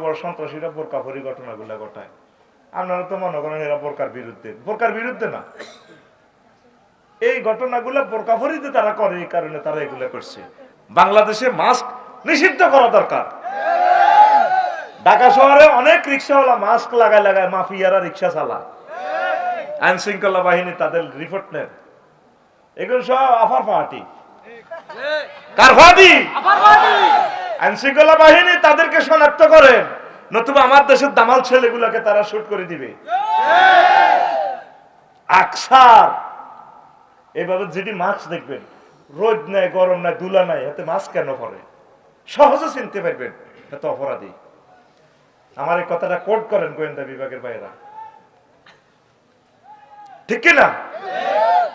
বড় সন্ত্রাসীরা বোরকাফরি ঘটনাগুলো ঘটায়। আপনারা তো মনে করেন এরা বোরকার বিরুদ্ধে না, এই ঘটনাগুলো বোরকাফরিতে তারা করে, এই কারণে তারা এগুলো করছে। বাংলাদেশে মাস্ক নিষিদ্ধ করা দরকার। ঢাকা শহরে অনেক রিক্সাওয়ালা মাস্ক লাগায় লাগায় মাফিয়ারা রিক্সা চালা, আইন শৃঙ্খলা বাহিনী তাদের রিপোর্ট নেন, এগুলো সব আফার পার্টি। কার পার্টি? আইন শৃঙ্খলা বাহিনী তাদেরকে শনাক্ত করেন, নতুবা আমার দেশের দামাল ছেলেগুলোকে তারা শুট করে দিবে। আকসার এইভাবে যেটি মাস্ক দেখবেন, রোদ নাই, গরম নাই, দুলা নাই, এতে মাস্ক কেন পরে? সহজে চিনতে পারবেন এত অপরাধী। আমার এই কথাটা কোট করেন গোয়েন্দা বিভাগের বাইরা, ঠিক কিনা?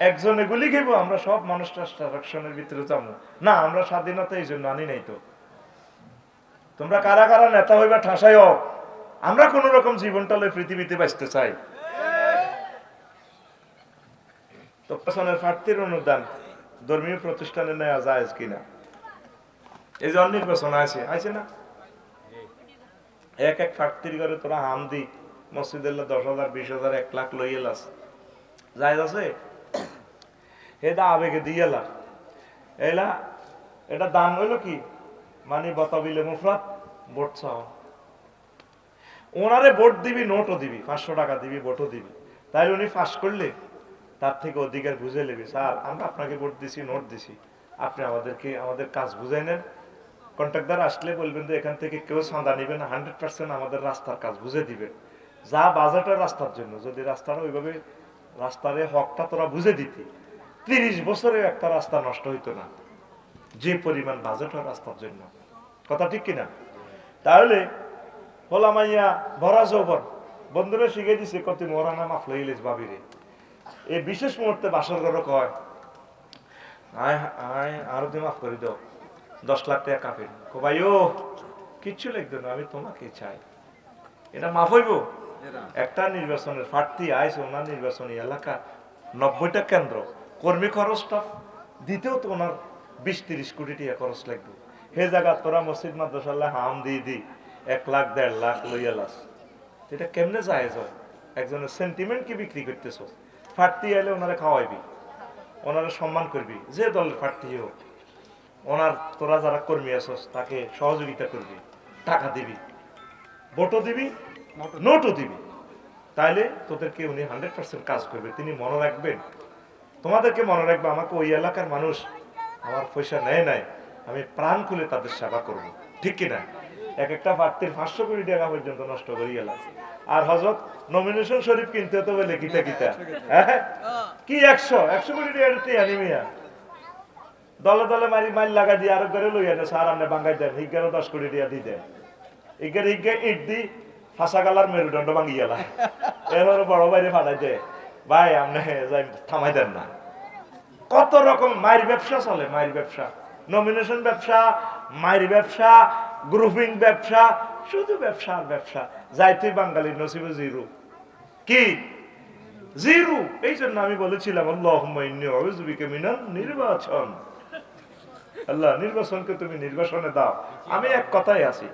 একজনে গুলি খেব, আমরা সব মানুষ ট্রান্সট্রাকশনের ভিতরে যাবো না। আমরা স্বাধীনতা এই জন্য আনি নাই তো। তোমরা কারা কারা নেতা হইবা ঠাসাই হোক, আমরা কোন রকম জীবনটা লই পৃথিবীতে বাঁচতে চাই। তো পেছনের প্রার্থীর অনুদান ধর্মীয় প্রতিষ্ঠানে নেওয়া যায় কিনা, এই যে নির্বাচন আছে না, এক এক প্রার্থীর ঘরে তোরা হামদি মসজিদের 10,000 20,000 1 লাখ লই এলাস, যাই আছে এটা আবেগে দিয়ে এলা এলা। এটা দাম হইলো কি, মানে বতাবিলে মুফরাত ভোট চাও। ওনারে ভোট দিবি, নোটও দিবি, 500 টাকা দিবি, ভোটও দিবি, তাই উনি ফাঁস করলে তার থেকে অধিকার বুঝে নেবে। স্যার আমরা আপনাকে ভোট দিছি, নোট দিছি, আপনি আমাদেরকে আমাদের কাজ বুঝাই নেন। কন্ট্রাক্টর আসলে বলবেন যে এখান থেকে কেউ চাঁদা নিবে না, 100% আমাদের রাস্তার কাজ বুঝে দিবেন। যা বাজেটের রাস্তার জন্য, যদি রাস্তাটা ওইভাবে রাস্তার হকটা তোরা বুঝে দিতি, 30 বছরে একটা রাস্তা নষ্ট হইতো না, যে পরিমাণ বাজেট হয় রাস্তার জন্য। কথা ঠিক কিনা? তাহলে হোলামাইয়া ভরা যৌবন বন্ধুরা শিখে দিছে কত মরানা মাফ লইলিস বাবিরে। এই বিশেষ মুহূর্তে বাসর ঘর কয় আয় আয় আরো দিয়ে মাফ করে দাও, 10 লাখ টাকা কাফের ভাইও কিচ্ছু লিখতো না, আমি তোমাকে চাই, এটা মাফ হইব? একটা নির্বাচনের প্রার্থী আইস, ওনার নির্বাচনী এলাকা 90টা কেন্দ্র, কর্মী খরচটা দিতেও তো ওনার 20-30 কোটি টাকা খরচ লাগবে। হে জায়গা তোরা মসজিদ মাদ্রাসাল্লাহ হাম দিয়ে 1 লাখ 1.5 লাখ লইয়ালাস, এটা কেমনে যায়? একজনের সেন্টিমেন্ট কি বিক্রি করতেছ? প্রার্থী আইলে ওনারা খাওয়াইবি, ওনারা সম্মান করবি, যে দলের প্রার্থী হোক, ওনার তোরা যারা কর্মী আছস তাকে সহযোগিতা করবি, টাকা দিবি, ভোটও দিবি, নোটও দিবি, তাইলে তোদেরকে উনি 100% কাজ করবে। তিনি মনে রাখবেন, তোমাদেরকে মনে রাখবে, আমাকে ওই এলাকার মানুষ আমার পয়সা নেয় নাই, আমি প্রাণ খুলে তাদের সেবা করব, ঠিক কিনা? এক একটা প্রার্থীর 500 কোটি টাকা পর্যন্ত নষ্ট করি গেলাম। আর হযরত নমিনেশন শরীফ কিনতে তো বলে কিতা কিতা কি 100 কোটি টাকা আনিমিয়া দলে দলে মারি মাইল লাগা দিয়ে আরো করে লইয়া না, স্যার আপনি বাঙ্গাই দেন, হিগারও 10 কোটি টাকা দিয়ে দেন, হিগার হিগে ইট দি ফাঁসা গালার মেরুদণ্ড ভাঙি গেলা, এরপরে বড় বাইরে ফাটাই দে, ভাই আপনি যাই থামাই দেন না। কত রকম মায়ের ব্যবসা চলে, মায়ের ব্যবসা, নমিনেশন ব্যবসা, মায়ের ব্যবসা, গ্রুপিং ব্যবসা, শুধু ব্যবসা আর ব্যবসা। যাইতে বাঙালির নসিবে জিরো, কি জিরো। এই জন্য আমি বলেছিলাম আল্লাহুম্মা ইন্নী আউযু বিকা মিনান নির্বাচন, আল্লাহ নির্বাচনকে তুমি নির্বাচনে দাও। আমি এক কথাই আছি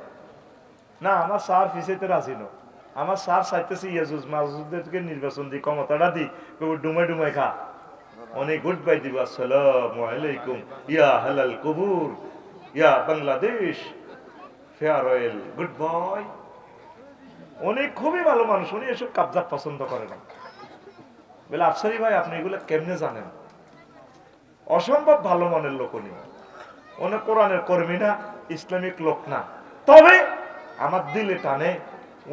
না, আমার স্যার ফিসাইতে রাজি ন, আমার স্যার চাইতেছি ইয়াজুজ মাজুজদেরকে নির্বাচন দি, ক্ষমতাটা দি, ডুমাই ডুমাই খা, অনেক গুড বাই দিব, আসসালামু আলাইকুম ইয়া হালাল কবুর ইয়া বাংলাদেশ, ফেয়ারওয়েল গুড বয়। উনি খুবই ভালো মানুষ, উনি এসব কাবজাত পছন্দ করে না। বলে আফসারি ভাই আপনি এগুলো কেমনে জানেন? অসম্ভব ভালো মনের লোক উনি, উনি কোরআনের কর্মী না, ইসলামিক লোক না, তবে আমার দিলে টানে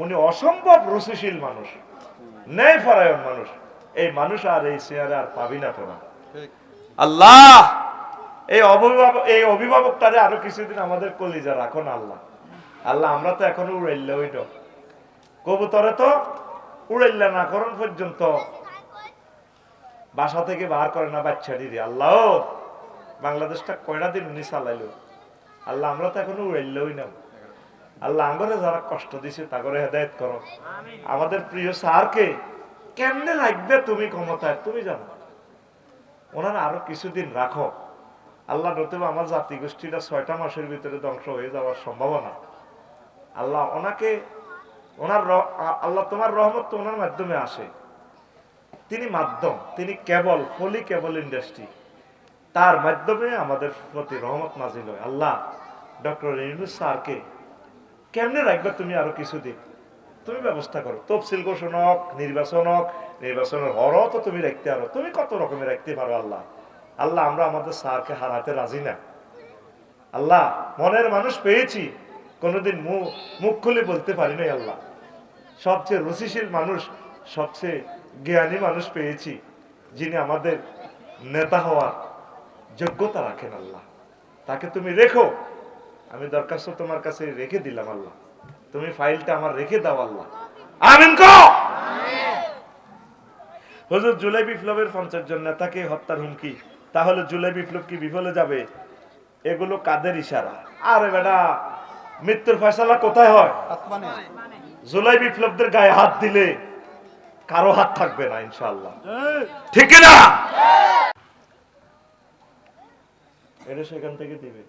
উনি অসম্ভব রুচিশীল মানুষ, ন্যায় পরায়ণ মানুষ। এই মানুষ আর এই চেয়ারে আর পাবি না তোরা। আল্লাহ এই অভিভাবকটারে আরো কিছুদিন আমাদের কলিজা রাখো না আল্লাহ। আল্লাহ আমরা তো এখনো উড়াইলে ওইটা কবুতরে তো উড়াইলে না করণ পর্যন্ত বাসা থেকে বার করে না বাচ্চা দিদি। আল্লাহ বাংলাদেশটা কয়টা দিন উনি চালাইলো আল্লাহ, আমরা তো এখনো উড়াইলেই না। আল্লাহ আঙ্গরে যারা কষ্ট দিছে তাগরে হেদায়েত করো। আমাদের প্রিয় স্যারকে কেমনে লাগবে তুমি ক্ষমতায় তুমি জানো, ওনারা আরো কিছুদিন রাখো আল্লাহ, নতুবা আমার জাতি গোষ্ঠীটা 6টা মাসের ভিতরে ধ্বংস হয়ে যাওয়ার সম্ভাবনা। আল্লাহ ওনাকে আল্লাহ তোমার রহমত তো ওনার মাধ্যমে আসে, তিনি মাধ্যম, তিনি কেবল ফলি কেবল ইন্ডাস্ট্রি, তার মাধ্যমে আমাদের প্রতি রহমত নাজিল হয়। আল্লাহ ডক্টর ইউনূস স্যারকে কেমনে রাখবে তুমি আরো কিছুদিন, তুমি ব্যবস্থা করো, তফসিল ঘোষণা হোক, নির্বাচন হোক, নির্বাচনের হরও তো তুমি রাখতে পারো, তুমি কত রকমের রাখতে পারো। আল্লাহ আল্লাহ আমরা আমাদের স্যারকে হারাতে রাজি না। আল্লাহ মনের মানুষ পেয়েছি, কোনোদিন মুখ খুলে বলতে পারি নাই। আল্লাহ সবচেয়ে রুচিশীল মানুষ, সবচেয়ে জ্ঞানী মানুষ পেয়েছি, যিনি আমাদের নেতা হওয়ার যোগ্যতা রাখেন। আল্লাহ তাকে তুমি রেখো, আমি দরখাস্ত তোমার কাছে রেখে দিলাম। আল্লাহ তুমি ফাইলটা আমার রেখে দাও। আল্লাহ আমিন কও। হুজুর জুলাই বিপ্লবের 50 জন নেতাকে হত্যার হুমকি, তাহলে জুলাই বিপ্লব কি বিফলে যাবে? এগুলো কাদের ইশারা? আরে বেটা, মৃত্যুর ফয়সালা কোথায় হয়? জুলাই বিপ্লবদের গায়ে হাত দিলে কারো হাত থাকবে না ইনশাআল্লাহ, ঠিক না? এটা সেখান থেকে দিবে।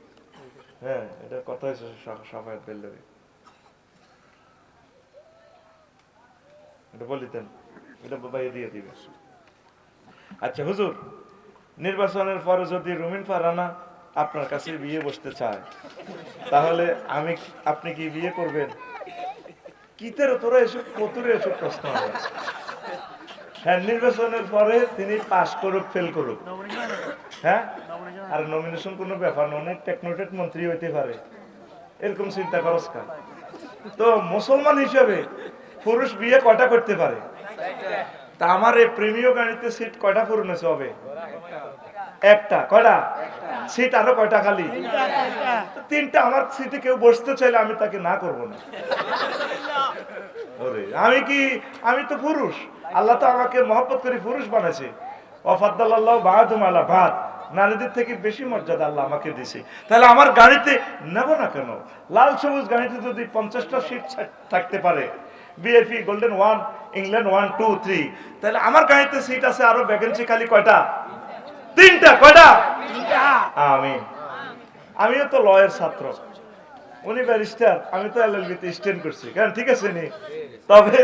হ্যাঁ, এটা কথা হয়েছে সাফায়াত বেল্লারি, এটা বলিতেন, এটা বাইরে দিয়ে দিবে। আচ্ছা হুজুর, নির্বাচনের পরে যদি রুমিন ফারহানা আপনার কাছে বিয়ে বসতে চায়, তাহলে আপনি কি বিয়ে করবেন? কিতের তোরা এসব কতুরে এসব প্রশ্ন হবে। হ্যাঁ, নির্বাচনের পরে তিনি পাস করুক ফেল করুক, হ্যাঁ, আর নমিনেশন কোনো ব্যাপার না, অনেক টেকনোক্রেট মন্ত্রী হইতে পারে, এরকম চিন্তা করস কা? তো মুসলমান হিসেবে পুরুষ বিয়ে কয়টা করতে পারে? তা আমার এই প্রেমীয় গাড়িতে সিট কয়টা পূরণ হবে? একটা। কয়টা সিট? আরো কয়টা খালি? 3টা। আমার সিটে কেউ বসতে চাইলে আমি তাকে না করব না। আমি তো পুরুষ, আল্লাহ তো আমাকে মহব্বত করে পুরুষ বানাইছে। ওয়াফাদ্দালাল্লাহু বা'দুম আলা বা'দ, নারীদের থেকে বেশি মর্যাদা আল্লাহ আমাকে দিয়েছে। তাহলে আমার গাড়িতে নেব না কেন? লাল সবুজ গাড়িতে যদি 50টা সিট থাকতে পারে, বিএফি গোল্ডেন 1, ইংল্যান্ড 1, 2, 3, তাহলে আমার গাড়িতে সিট আছে আরো ভ্যাকেন্সি খালি কয়টা? 3টা। কয়টা? 3টা। আমিও তো লয়ের ছাত্র, উনি ব্যারিস্টার, আমি তো এলএলবি-তে স্ট্যান্ড করছি, কারণ ঠিক আছে নি, তবে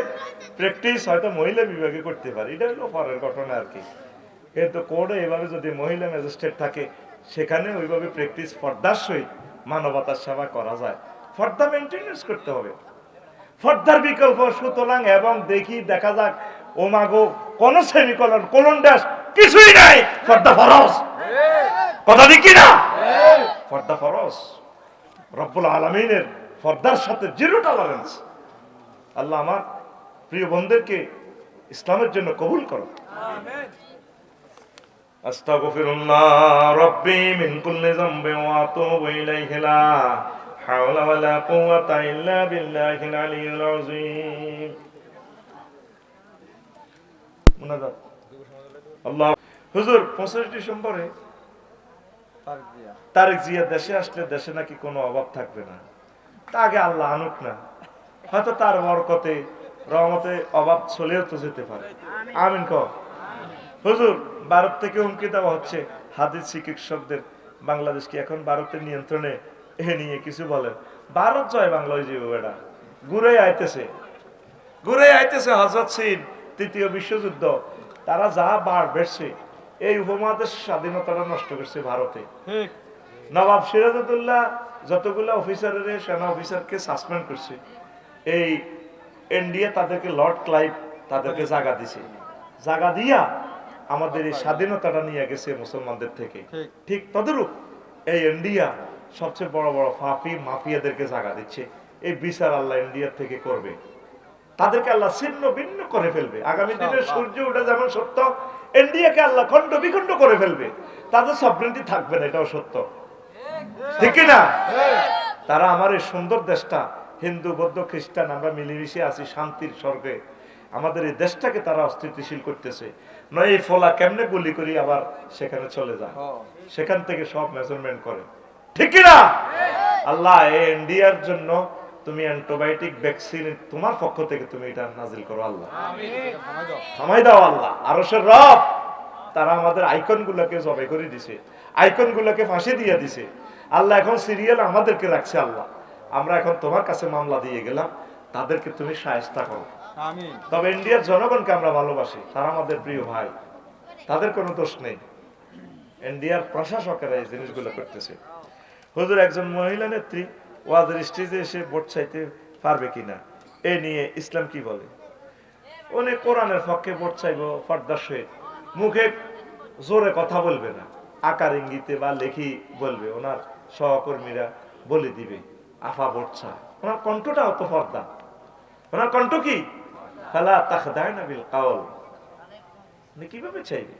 প্র্যাকটিস হয়তো মহিলা বিভাগে করতে পারি, এটা হলো পরের ঘটনা আর কি। কিন্তু কোর্টে এভাবে যদি মহিলা ম্যাজিস্ট্রেট থাকে, সেখানে ওইভাবে প্র্যাকটিস পর্দার সহিত মানবতার সেবা করা যায়। পর্দা মেনটেনেন্স করতে হবে, পর্দার বিকল্প। সুতরাং এবং দেখা যাক, ও মাগো কোন সেমিকোলন কোলন ড্যাশ কিছুই নাই, পর্দা ফরজ। কথা ঠিক কি না? পর্দা ফরজ। রব্বুল আলামিনের পর্দার সাথে জিরো টলারেন্স। আল্লাহ আমার প্রিয় বন্ধুদেরকে ইসলামের জন্য কবুল করো। আমিন। আস্তাগফিরুল্লাহ রাব্বি মিন কুল্লি যামবিন ওয়া আতুবু ইলাইহি লা হাওলা ওয়ালা কুওয়াতা ইল্লা বিল্লাহিল আলিয়্যিল আযীম। মুনাজাত। আল্লাহ হুজুর 25 ডিসেম্বরে তারেক জিয়া দেশে আসলে দেশে নাকি কোনো অভাব থাকবে না। তা আগে আল্লাহ আনুক না, হয়তো তার বরকতে রহমতে অভাব চলেও তো যেতে পারে। আমিন কও। হুজুর, ভারত থেকে হুমকি দেওয়া হচ্ছে, হাদিস চিকিৎসকদের বাংলাদেশ কি এখন ভারতের নিয়ন্ত্রণে? এ নিয়ে কিছু বলেন। ভারত জয় বাংলা ওই যে বেড়া ঘুরে আইতেছে হযরত সিন, 3য় বিশ্বযুদ্ধ, তারা যা বার বেড়ছে, এই উপমহাদেশ স্বাধীনতাটা নষ্ট করছে ভারতে। নবাব সিরাজউদ্দৌলা যতগুলো অফিসারের সেনা অফিসারকে সাসপেন্ড করছে, এই ইন্ডিয়া তাদেরকে লর্ড ক্লাইভ তাদেরকে জায়গা দিছে, জায়গা দিয়া আমাদের এই স্বাধীনতাটা নিয়ে গেছে মুসলমানদের থেকে। ঠিক তদরূপ এই ইন্ডিয়া সবচেয়ে বড় বড় ফাফি মাফিয়াদেরকে জায়গা দিচ্ছে। এই বিচার আল্লাহ ইন্ডিয়ার থেকে করবে, তাদেরকে আল্লাহ ছিন্ন ভিন্ন করে ফেলবে। আগামী দিনের সূর্য ওঠা যেমন সত্য, ইন্ডিয়াকে আল্লাহ খণ্ড বিখণ্ড করে ফেলবে, তাদের সভরেন্টি থাকবে না, এটাও সত্য, ঠিক না? তারা আমার এই সুন্দর দেশটা, হিন্দু বৌদ্ধ খ্রিস্টান আমরা মিলেমিশে আছি শান্তির স্বর্গে, আমাদের এই দেশটাকে তারা অস্থিতিশীল করতেছে। নয় এই ফলা কেমনে গুলি করি আবার সেখানে চলে যায়, সেখান থেকে সব মেজারমেন্ট করে, ঠিক না? আল্লাহ এই ইন্ডিয়ার জন্য তুমি অ্যান্টিবায়োটিক ভ্যাকসিন তোমার পক্ষ থেকে তুমি এটা নাজিল করো আল্লাহ, থামাই দাও আল্লাহ। আরশের রব তারা আমাদের আইকন গুলাকে জবাই করে দিছে, আইকন গুলাকে ফাঁসি দিয়ে দিছে আল্লাহ। এখন সিরিয়াল আমাদেরকে রাখছে আল্লাহ, আমরা এখন তোমার কাছে মামলা দিয়ে গেলাম, তাদেরকে তুমি শায়েস্তা করো। আমিন। তবে ইন্ডিয়ার জনগণকে আমরা ভালোবাসি, তারা আমাদের প্রিয় ভাই, তাদের কোনো দোষ নেই। ইন্ডিয়ার প্রশাসকেরা এই জিনিসগুলো করতেছে। হুজুর একজন মহিলা নেত্রী ওয়াজের স্টেজে এসে ভোট চাইতে পারবে কিনা এ নিয়ে ইসলাম কি বলে? উনি কোরআনের পক্ষে ভোট চাইবো পর্দার সহিত, মুখে জোরে কথা বলবে না, আকার ইঙ্গিতে বা লেখি বলবে, ওনার সহকর্মীরা বলে দিবে আফা ভোট চায়। ওনার কণ্ঠটা অত পর্দা, ওনার কণ্ঠ কি ফালা তাখদায়না বিল কাওল, উনি কিভাবে চাইবে?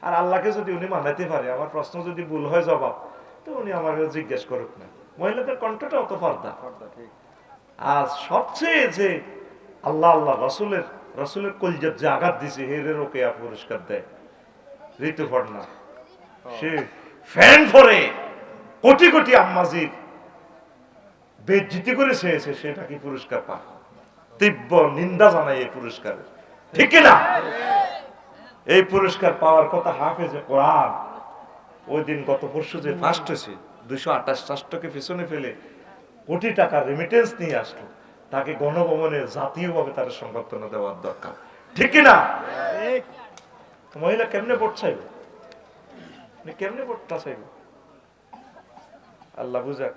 আর আল্লাহকে যদি উনি মানাইতে পারে, আমার প্রশ্ন যদি ভুল হয় জবাব, তো উনি আমাকে জিজ্ঞেস করুক না। মহিলাদের কণ্ঠটা অত পর্দা। আর সবচেয়ে যে আল্লাহ আল্লাহ রসুলের কলজাত যে আঘাত দিছে, হেরে রোকেয়া পুরস্কার দেয় ঋতুপর্ণা। সে ফ্যান ফরে কোটি কোটি আম্মাজির বেজ্জিতি করে চেয়েছে, সেটা কি পুরস্কার পা? তীব্র নিন্দা জানাই এই পুরস্কারের, ঠিক কিনা? এই পুরস্কার পাওয়ার কথা হাফেজে কোরআন। ওই দিন গত পরশু যে ফার্স্ট হয়েছে, 228 রাষ্ট্রকে পেছনে ফেলে কোটি টাকা রেমিটেন্স নিয়ে আসলো, তাকে গণভবনে জাতীয়ভাবে তার সংবর্ধনা দেওয়ার দরকার, ঠিক কিনা? মহিলা কেমনে ভোট চাইবে? কেমনে ভোটটা চাইবে? আল্লাহ বুঝাক।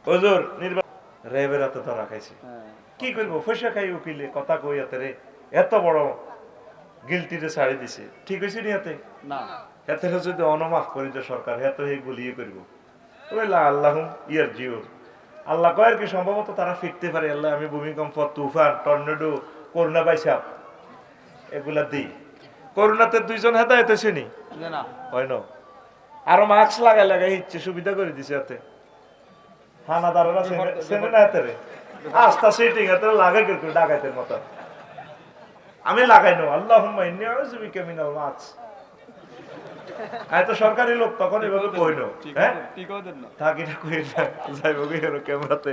হুজুর নির্বাচন রেবের হাতে ধরা খাইছে, কি করবো? পয়সা খাই উকিলে কথা কইয়াতে রে এত বড় গিলটিরে ছাড়ি দিছে, ঠিক হয়েছে নি? হাতে না, হাতে যদি অনমাফ করি যে সরকার, হ্যাঁ তো এই গুলিয়ে করব। আল্লাহ ইয়ার জিওর, আল্লাহ কয়ের কি সম্ভবত তারা ফিরতে পারে। আল্লাহ আমি ভূমিকম্প, তুফান, টর্নেডো, করোনা বাইসাপ এগুলা দিই। করোনাতে 2 জন হেদায়েত হয়েছেনি, হয় না? আরো মাস্ক লাগাই লাগাই ইচ্ছে সুবিধা করে দিছে। হাতে হানাদাররা চেনে না হাতে রে, আস্তা সিটিং হাতে লাগাই করে ডাকাইতের মতো। আমি লাগাই নো আল্লাহুম্মা ইন্নী আউযু বিকা মিনাল মাস। আয় তো সরকারি লোক, তখন এভাবে কইনো, হ্যাঁ থাকি না কই না যাইবো গিয়ে ক্যামেরাতে।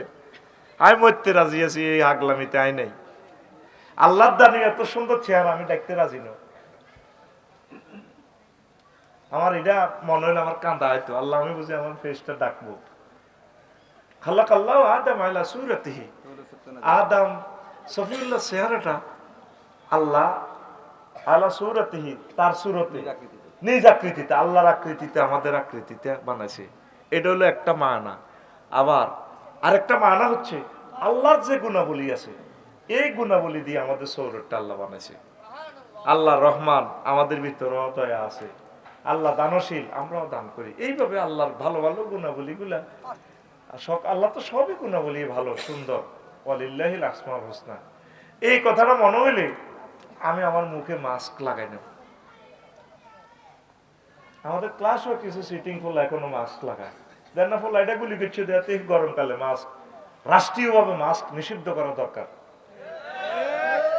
আমি মরতে রাজি আছি এই আগলামিতে, আই নাই। আল্লাহর দানি এত সুন্দর চেহারা, আমি দেখতে রাজি না। আমার এটা মনে হইলে আমার কান্দা হয়তো, আল্লাহ আমি বুঝি আমার ফেসটা ডাকবো। খালাকাল্লাহু আদম আলা সূরাতিহি, আদম সফিউল্লাহ চেহারাটা আল্লাহ আলা সূরাতিহি, তার সূরতে নিজ আকৃতিতে, আল্লাহর আকৃতিতে, আমাদের আকৃতিতে বানাইছে। এটা হলো একটা মানা। আবার আরেকটা মানা হচ্ছে আল্লাহর যে গুণাবলী আছে, এই গুণাবলী দিয়ে আমাদের সৌরটা আল্লাহ বানাইছে। আল্লাহ রহমান, আমাদের ভিতরে দয়া আছে। আল্লাহ দানশীল, আমরাও দান করি। এইভাবে আল্লাহর ভালো ভালো গুণাবলী গুলা, আল্লাহ তো সবই গুণাবলী ভালো সুন্দর, ওয়ালিল্লাহিল আসমাউল হুসনা। এই কথাটা মনে হইলে আমি আমার মুখে মাস্ক লাগাই নেব। আমাদের ক্লাসও কিছু সিটিং ফুল এখনো মাস্ক লাগায় দেন না, ফুল এটা গুলি করছে দেয়াতে গরমকালে মাস্ক, রাষ্ট্রীয়ভাবে মাস্ক নিষিদ্ধ করা দরকার।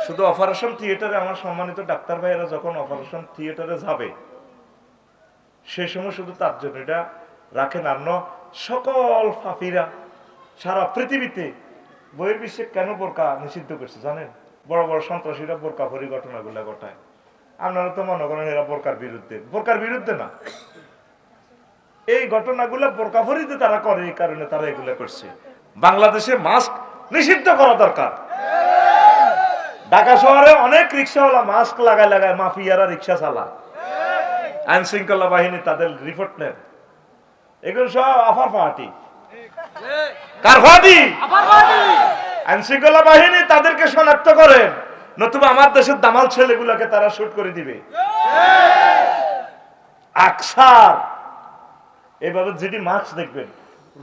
শুধু অপারেশন থিয়েটারে, আমার সম্মানিত ডাক্তার ভাইয়েরা যখন অপারেশন থিয়েটারে যাবে, সে সময় শুধু তার জন্য এটা রাখেন। আর সকল ফাফিরা সারা পৃথিবীতে বহির্বিশ্বে কেন বোরকা নিষিদ্ধ করছে জানেন? বড় বড় সন্ত্রাসীরা বোরকা ভরি ঘটনাগুলা ঘটায়। আপনারা তো মনে করেন এরা বোরকার বিরুদ্ধে না। এই ঘটনাগুলা বোরকা ভরিতে তারা করে, এই কারণে তারা এগুলা করছে। বাংলাদেশে মাস্ক নিষিদ্ধ করা দরকার। ঢাকা শহরে অনেক রিক্সাওয়ালা মাস্ক লাগায় লাগায় মাফিয়ারা রিক্সা চালায়, আইন শৃঙ্খলা বাহিনী তাদের রিপোর্ট নেন। এগুলো সব আফার পার্টি, কার পার্টি? আইন শৃঙ্খলা বাহিনী তাদেরকে শনাক্ত করেন, নতুবা আমার দেশের দামাল ছেলেগুলোকে তারা শুট করে দিবে। আকসার এভাবে যেটি মাস্ক দেখবেন,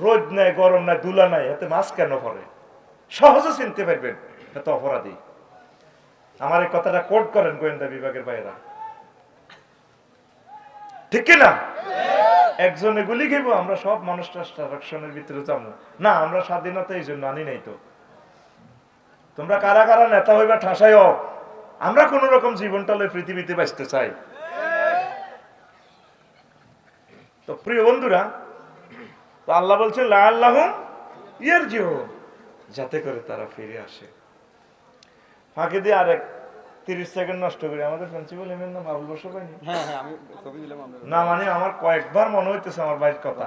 রোদ নাই, গরম নাই, ধুলা নাই, এতে মাস্ক কেন পরে? সহজে চিনতে পারবেন এত অপরাধী। আমার এই কথাটা কোট করেন গোয়েন্দা বিভাগের বাইরা, ঠিক না? একজনে গুলি খেবো, আমরা সব মানুষ ট্রান্সট্রাকশনের ভিতরে যাবো না। আমরা স্বাধীনতা এই জন্য আনি নাই তো। তোমরা কারা কারা নেতা হইবা ঠাসাই হোক, আমরা কোন রকম জীবনটা পৃথিবীতে বাঁচতে চাই। তো প্রিয় বন্ধুরা, তো আল্লাহ বলছে লাআল্লাহুম ইয়ারজিউন, যাতে করে তারা ফিরে আসে। ফাঁকে দিয়ে আরেক 30 সেকেন্ড নষ্ট করি। আমাদের প্রিন্সিপাল এমএন নাম আবুল বসর ভাই না? হ্যাঁ হ্যাঁ আমি ছবি দিলাম আমরা না মানে আমার কয়েকবার মনে হইতেছে আমার ভাইয়ের কথা,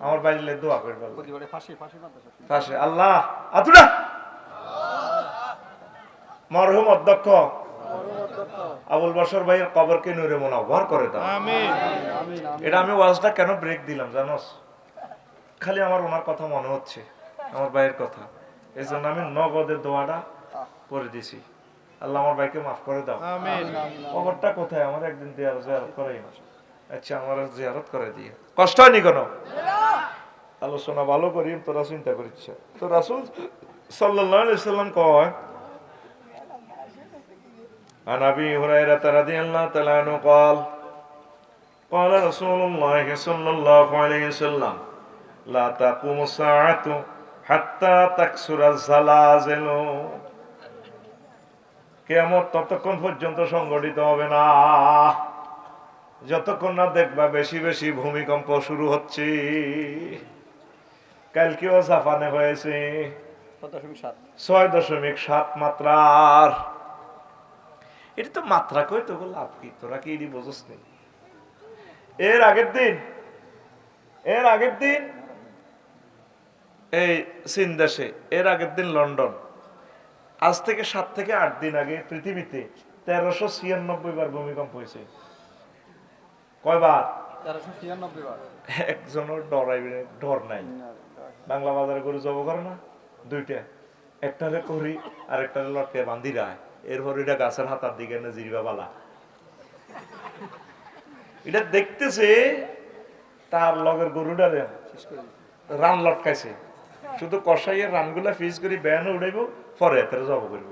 আমার বাইরে দোয়া করে বলো প্রতিবারে ফাঁসি ফাঁসি মাদ্রাসা পাশে আল্লাহ আতুরা মরহুম অধ্যক্ষ আবুল বসর ভাইয়ের কবরকে নূরে মুনাওয়ার করে দাও। আমিন এটা আমি ওয়াজটা কেন ব্রেক দিলাম জানোস? খালি আমার ওনার কথা মনে হচ্ছে, আমার ভাইয়ের কথা, এই জন্য আমি নগদের দোয়াটা করে দিছি। আল্লাহ আমার ভাইকে মাফ করে দাও। আমিন কবরটা কোথায়? আমার একদিন জিয়ারত করাই না। আচ্ছা আমার জিয়ারত করে দিয়ে কষ্ট হয়নি কোনো? আলোচনা ভালো করি, তোরা চিন্তা করিস। তো রাসূল সাল্লাল্লাহু আলাইহি সাল্লাম কয়, عن ابي هريره رضي الله تعالى عنه قال قال رسول الله صلى الله عليه وسلم لا تقوم الساعه حتى تكسر الزلازل। কিয়ামত ততক্ষণ পর্যন্ত সংঘটিত হবে না যতক্ষণ না দেখবা বেশি বেশি ভূমিকম্প শুরু হচ্ছে। কালকেও জাপানে হয়েছে 6.7 মাত্রার। এটা তো মাত্রা কই তো লাভ কি? তোরা কি এটি বোঝস নি? এর আগের দিন এই চীন দেশে, এর আগের দিন লন্ডন। আজ থেকে 7 থেকে 8 দিন আগে পৃথিবীতে 1396 বার ভূমিকম্প হয়েছে। কয়বার? 1396 বার। একজনের ডর নাই। বাংলা বাজারে গরু জব করে না, দুইটা, একটারে করি আর একটারে লটকে বান্ধি রায়। এরপর এটা গাছের হাতার দিকে না জিরবা বালা, এটা দেখতেছে তার লগের গরুটারে রান লটকাইছে, শুধু কষাইয়ের রানগুলা ফিজ করি ব্যান উড়াইব, পরে এতে জব করব।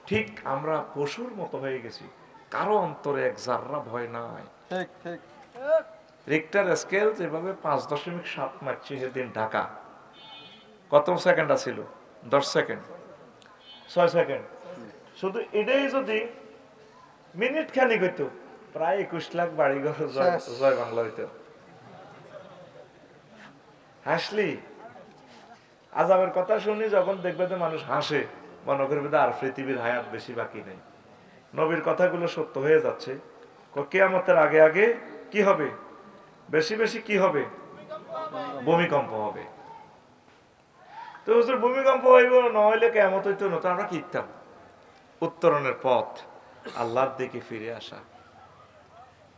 ঠিক আমরা পশুর মতো হয়ে গেছি, কারো অন্তরে এক জাররা ভয় নাই। ঠিক ঠিক রিক্টার স্কেল যেভাবে 5.7 মারছে সেদিন ঢাকা, কত সেকেন্ড ছিল? 10 সেকেন্ড, 6 সেকেন্ড। শুধু এটাই যদি মিনিট খানিক হইতো, প্রায় 21 লাখ বাড়িঘর জয় বাংলা হইতো। হাসলি আজাবের কথা শুনি যখন দেখবে যে মানুষ হাসে, মনে করবে আর পৃথিবীর হায়াত বেশি বাকি নেই। নবীর কথাগুলো সত্য হয়ে যাচ্ছে। কিয়ামতের আগে আগে কি হবে? বেশি বেশি কি হবে? ভূমিকম্প হবে। তো হুজুর ভূমিকম্প হইব না হইলে কিয়ামত হইতো না, তো আমরা কি করতাম? উত্তরণের পথ আল্লাহর দিকে ফিরে আসা,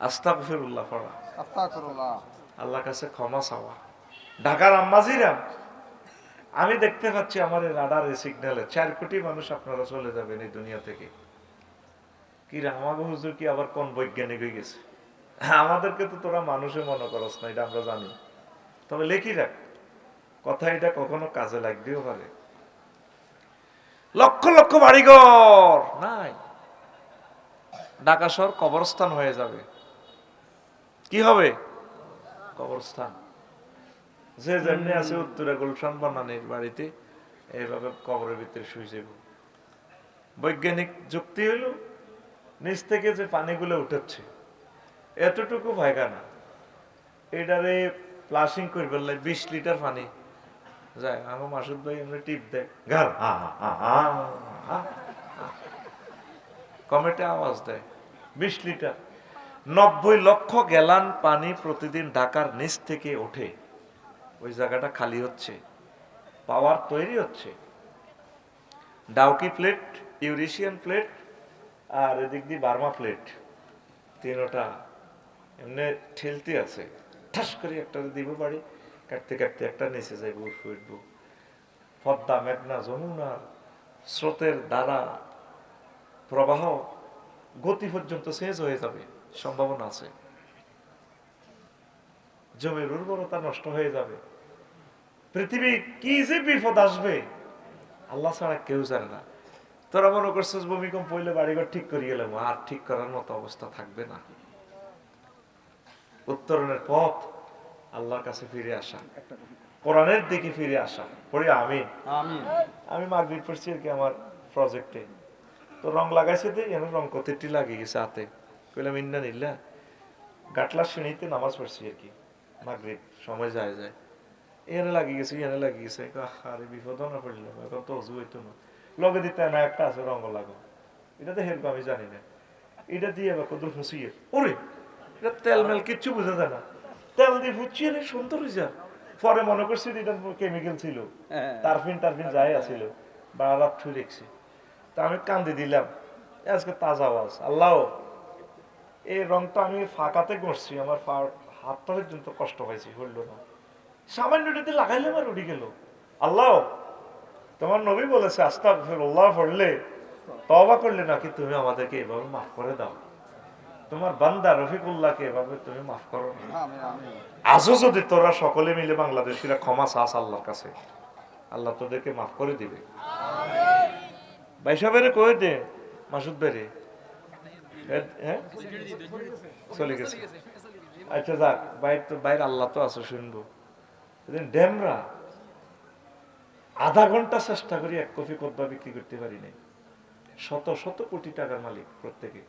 আস্তাগফিরুল্লাহ পড়া, আস্তাগফিরুল্লাহ, আল্লাহর কাছে ক্ষমা চাওয়া। ঢাকার আম্মাজিরা, আমি দেখতে পাচ্ছি আমার রাডার সিগন্যালে 4 কোটি মানুষ আপনারা চলে যাবেন এই দুনিয়া থেকে। কি রে আমাকে হুজুর কি আবার কোন বৈজ্ঞানিক হয়ে গেছে? আমাদেরকে তো তোরা মানুষে মনে করস না, এটা আমরা জানি। তবে লেখি রাখ কথা, এটা কখনো কাজে লাগতেও পারে। লক্ষ লক্ষ বাড়িঘর নাই, ঢাকা শহর কবরস্থান হয়ে যাবে। কি হবে? কবরস্থান। যে যেমনি আছে উত্তরে গুলশান বনানীর বাড়িতে এইভাবে কবরের ভিতরে শুয়ে যাব। বৈজ্ঞানিক যুক্তি হইল নিচ থেকে যে পানিগুলো উঠেছে এতটুকু ভাইগা না, এটারে ফ্লাশিং করে ফেললে 20 লিটার পানি যায়। আমার মাসুদ ভাই এমনি টিপ দেয়, ঘর কমেটে আওয়াজ দেয়, 20 লিটার। 90 লক্ষ গ্যালান পানি প্রতিদিন ঢাকার নিচ থেকে ওঠে। ওই জায়গাটা খালি হচ্ছে, পাওয়ার তৈরি হচ্ছে। ডাউকি প্লেট, ইউরেশিয়ান প্লেট আর এদিক দিয়ে বার্মা প্লেট, তিনটা এমনি ঠেলতে আছে। ঠাস করে একটা দিব বাড়ি, কাটতে কাটতে একটা নিচে যাইব, উঠব। পদ্মা, মেঘনা, যমুনার স্রোতের দ্বারা প্রবাহ গতি পর্যন্ত শেষ হয়ে যাবে, সম্ভাবনা আছে। জমির উর্বরতা নষ্ট হয়ে যাবে। পৃথিবী কি যে বিপদ আসবে আল্লাহ ছাড়া কেউ জানে না। তোরা মনে করছিস ভূমিকম্প হইলে বাড়িঘর ঠিক করে গেলাম, আর ঠিক করার মতো অবস্থা থাকবে না। উত্তরণের পথ আল্লাহর কাছে ফিরে আসা, কোরআনের দিকে ফিরে আসা। পড়ি আমিন। আমি মাগরিব পড়ছি আর কি আমার প্রজেক্টে, তো রং লাগাইছে দিই, এখানে রং কতটি লাগিয়ে গেছে হাতে। কইলাম ইন্না নিল্লা, গাটলার শ্রেণীতে নামাজ পড়ছি আর কি, মাগরিব সময় যায় যায়, এখানে লাগিয়ে গেছে, এখানে লাগিয়ে গেছে। আরে বিপদ না পড়লাম, এখন তো অজু হইতো না, লগে দিতে না একটা আছে রঙ লাগো। এটাতে হেলবো আমি জানি না, এটা দিয়ে আবার কত ফুসিয়ে ওরে এটা তেল মেল কিচ্ছু বোঝা যায় না, তেল দিয়ে ফুচিয়ে সুন্দর হয়েছে। পরে মনে করছি এটা কেমিক্যাল ছিল, টারফিন যাই আছিল বা রাত ছুঁই রেখছি। তা আমি কান্দি দিলাম, আজকে তাজা আওয়াজ। আল্লাহ, এই রংটা আমি ফাঁকাতে করছি, আমার হাতটা পর্যন্ত কষ্ট পাইছি, হইল না। সামান্য এটাতে লাগাইলে আমার উঠে গেল। আল্লাহ, তোমার নবী বলেছে আস্তাগফিরুল্লাহ পড়লে, তওবা করলে নাকি তুমি আমাদেরকে এভাবে মাফ করে দাও। তোমার বান্দা রফিকুল্লাহকে এভাবে তুমি মাফ করো না। আজও যদি তোরা সকলে মিলে বাংলাদেশিরা ক্ষমা চাস আল্লাহর কাছে, আল্লাহ তোদেরকে মাফ করে দিবে। বাইশা বেড়ে কয়ে দে মাসুদ বেড়ে, হ্যাঁ চলে গেছে। আচ্ছা যাক, বাইরে আল্লাহ তো আছে, শুনবো। ডেমরা আধা ঘন্টা চেষ্টা করি এক কপি কদবা বিক্রি করতে পারি নাই। শত শত কোটি টাকার মালিক প্রত্যেকে,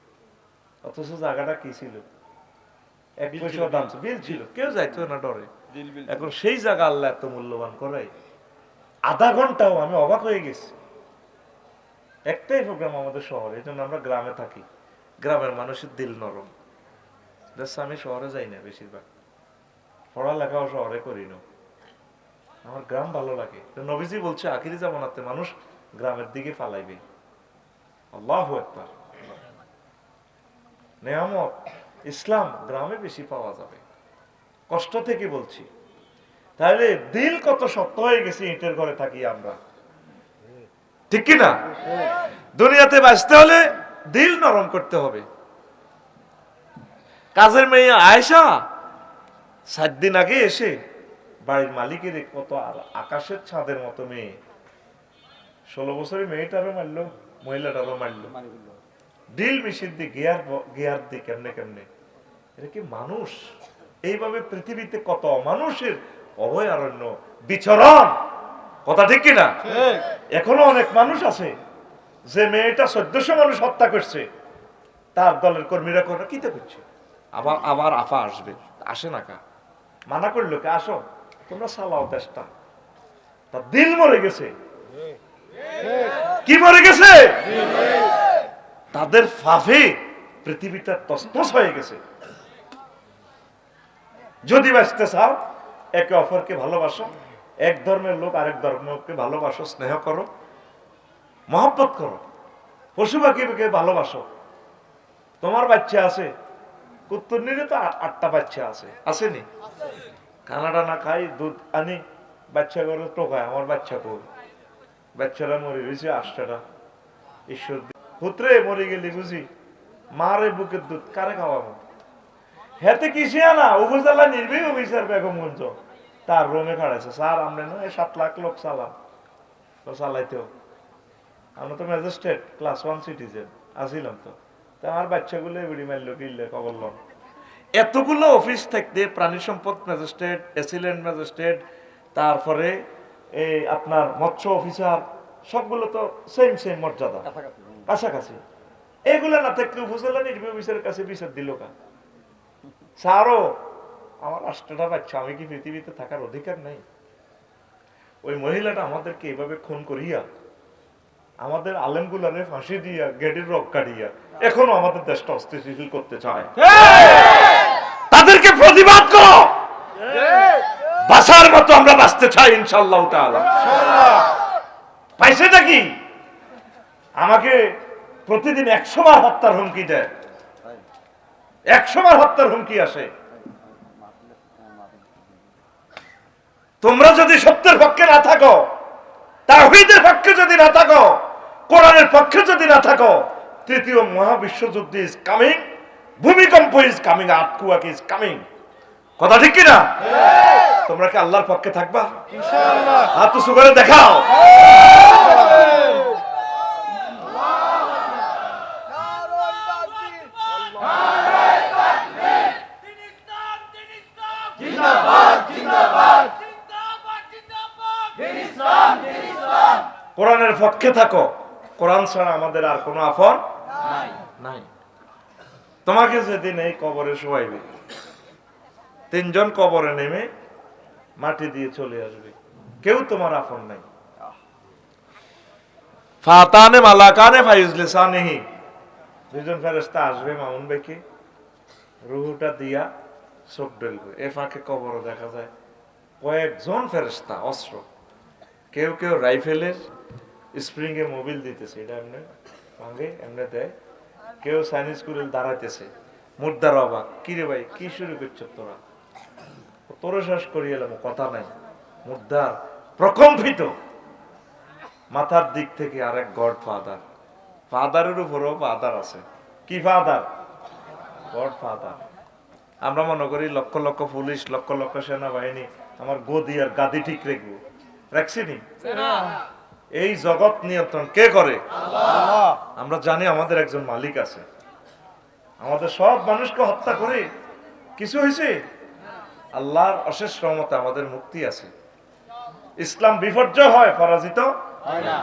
অথচ জায়গাটা কি ছিল, এক পয়সা দাম বিল ছিল, কেউ যাইতো না ডরে। এখন সেই জায়গা আল্লাহ এত মূল্যবান করাই, আধা ঘন্টাও আমি অবাক হয়ে গেছি। একটাই প্রোগ্রাম আমাদের শহরে, এই জন্য আমরা গ্রামে থাকি, গ্রামের মানুষের দিল নরম। আমি শহরে যাই না, বেশিরভাগ পড়ালেখাও শহরে করি না, আমার গ্রাম ভালো লাগে। নবীজি বলছে আখিরি জামানাতে মানুষ গ্রামের দিকে পালাইবে। আল্লাহু আকবার। নেয়ামত ইসলাম গ্রামে বেশি পাওয়া যাবে, কষ্ট থেকে বলছি। তাহলে দিল কত শক্ত হয়ে গেছে, ইটের ঘরে থাকি আমরা, ঠিক কি না? দুনিয়াতে বাঁচতে হলে দিল নরম করতে হবে। কাজের মেয়ে আয়েশা 7 দিন আগে এসে বাড়ির মালিকের কত আকাশের ছাদের মতো মেয়ে, 16 বছরের মেয়েটারও মারলো, মহিলাটারও মারলো, ডিল মেশিন দিয়ে গিয়ার দিয়ে কেমনে কেমনে। এটা কি মানুষ? এইভাবে পৃথিবীতে কত মানুষের অভয়ারণ্য বিচরণ, কথা ঠিক কিনা? এখনো অনেক মানুষ আছে যে মেয়েটা 1400 মানুষ হত্যা করছে, তার দলের কর্মীরা করে কিতে করছে, আবার আফা আসবে, আসে না কা, মানা করলো কে, আসো তোমরা চালাও দেশটা। তার দিল মরে গেছে। কি মরে গেছে? তাদের ফাফে পৃথিবীটা তছনছ হয়ে গেছে। যদি বাঁচতে চাও, একে অপরকে ভালোবাসো, এক ধর্মের লোক আরেক ধর্মকে ভালোবাসো, স্নেহ করো, মহব্বত করো, পশু পাখিকে ভালোবাসো। তোমার বাচ্চা আছে, কুত্তুরনিরে তো 8টা বাচ্চা আছে, আসেনি? কানাডা না খাই, দুধ আনি, বাচ্চা করে টোকায়, আমার বাচ্চা কই, বাচ্চারা মরে রয়েছে 8টা। ঈশ্বর পুত্রে মরে গেলি বুঝি, মারে বুকের দুধ কারে খাওয়াবো? হেতে কিসে আনা উপজেলা নির্বাহী অফিসার বেগমগঞ্জ তার রোমে খাড়াইছে, স্যার আমরা 7 লাখ লোক চালাম, তো চালাইতেও আমরা তো ম্যাজিস্ট্রেট ক্লাস 1 সিটিজেন আসিলাম, তো আমার বাচ্চাগুলো এবিডি মারলো কিনলে কবরলাম। এতগুলো অফিস থাকতে প্রাণী সম্পদ ম্যাজিস্ট্রেট, অ্যাসিলেন্ট ম্যাজিস্ট্রেট, তারপরে এই আপনার মৎস্য অফিসার, সবগুলো তো সেম মর্যাদা, কাছাকাছি। এগুলো না থাকলে উপজেলা নির্বাহী অফিসারের কাছে বিচার দিল কা? স্যারও আমার 8টা বাচ্চা, আমি কি পৃথিবীতে থাকার অধিকার নাই? ওই মহিলাটা আমাদেরকে এভাবে খুন করিয়া, আমাদের আলেমগুলারে ফাঁসি দিয়া, গেটের রক কাটিয়া এখনো আমাদের দেশটা অস্থিতিশীল করতে চায়। তাদেরকে প্রতিবাদ করো, বাঁচার মতো আমরা বাঁচতে চাই ইনশাআল্লাহ তাআলা। পাইছেটা কি? আমাকে প্রতিদিন 100 বার হত্যার হুমকি দেয়, 100 বার হত্যার হুমকি আসে। তোমরা যদি সত্যের পক্ষে না থাকো, তাওহীদের পক্ষে যদি না থাকো, কোরআনের পক্ষে যদি না থাকো, তৃতীয় মহাবিশ্বযুদ্ধ ইজ কামিং, ভূমিকম্প is coming, earthquake is coming. কথা ঠিক কিনা? তোমরা কি আল্লাহর পক্ষে থাকবা? ইনশাআল্লাহ। হাত উঁচু করে দেখাও। কোরআনের পক্ষে থাকো, কোরআন ছাড়া আমাদের আর কোনো আপন নাই। তোমাকে যেদিন এই কবরে শোয়াইবে, 3 জন কবরে নেমে মাটি দিয়ে চলে আসবে, কেউ তোমার আপন নাই। ফাতানে মালাকানে ফাইজলিসানিহি দুইজন ফেরেশতা আসবে মামুন ভাইকে রুহুটা দিয়া চোখ ডলবে। এ ফাঁকে কবরও দেখা যায় কয়েকজন ফেরেশতা অস্ত্র, কেউ কেউ রাইফেলের স্প্রিং এ মোবিল দিতেছে, এটা এমনি ভাঙে এমনি দেয়, কেউ চাইনিজ কুড়িল দাঁড়াইতেছে। মুর্দার অবাক, কিরে ভাই কি শুরু করছ তোরা? তোরে শেষ করিয়ে এলাম, কথা নাই। মুর্দার প্রকম্পিত, মাথার দিক থেকে আরেক গড ফাদার, ফাদারের উপরও ফাদার আছে। কি ফাদার? God father. আমরা মনে করি লক্ষ লক্ষ পুলিশ, লক্ষ লক্ষ সেনাবাহিনী আমার গদি আর গাদি ঠিক রাখবো, রাখছিনি? এই জগৎ নিয়ন্ত্রণ কে করে? আল্লাহ। আমরা জানি আমাদের একজন মালিক আছে। আমাদের সব মানুষকে হত্যা করে কিছু হয়েছে? আল্লাহর অশেষ রহমতে আমাদের মুক্তি আছে। ইসলাম বিপর্যয় হয়, পরাজিত হয় না।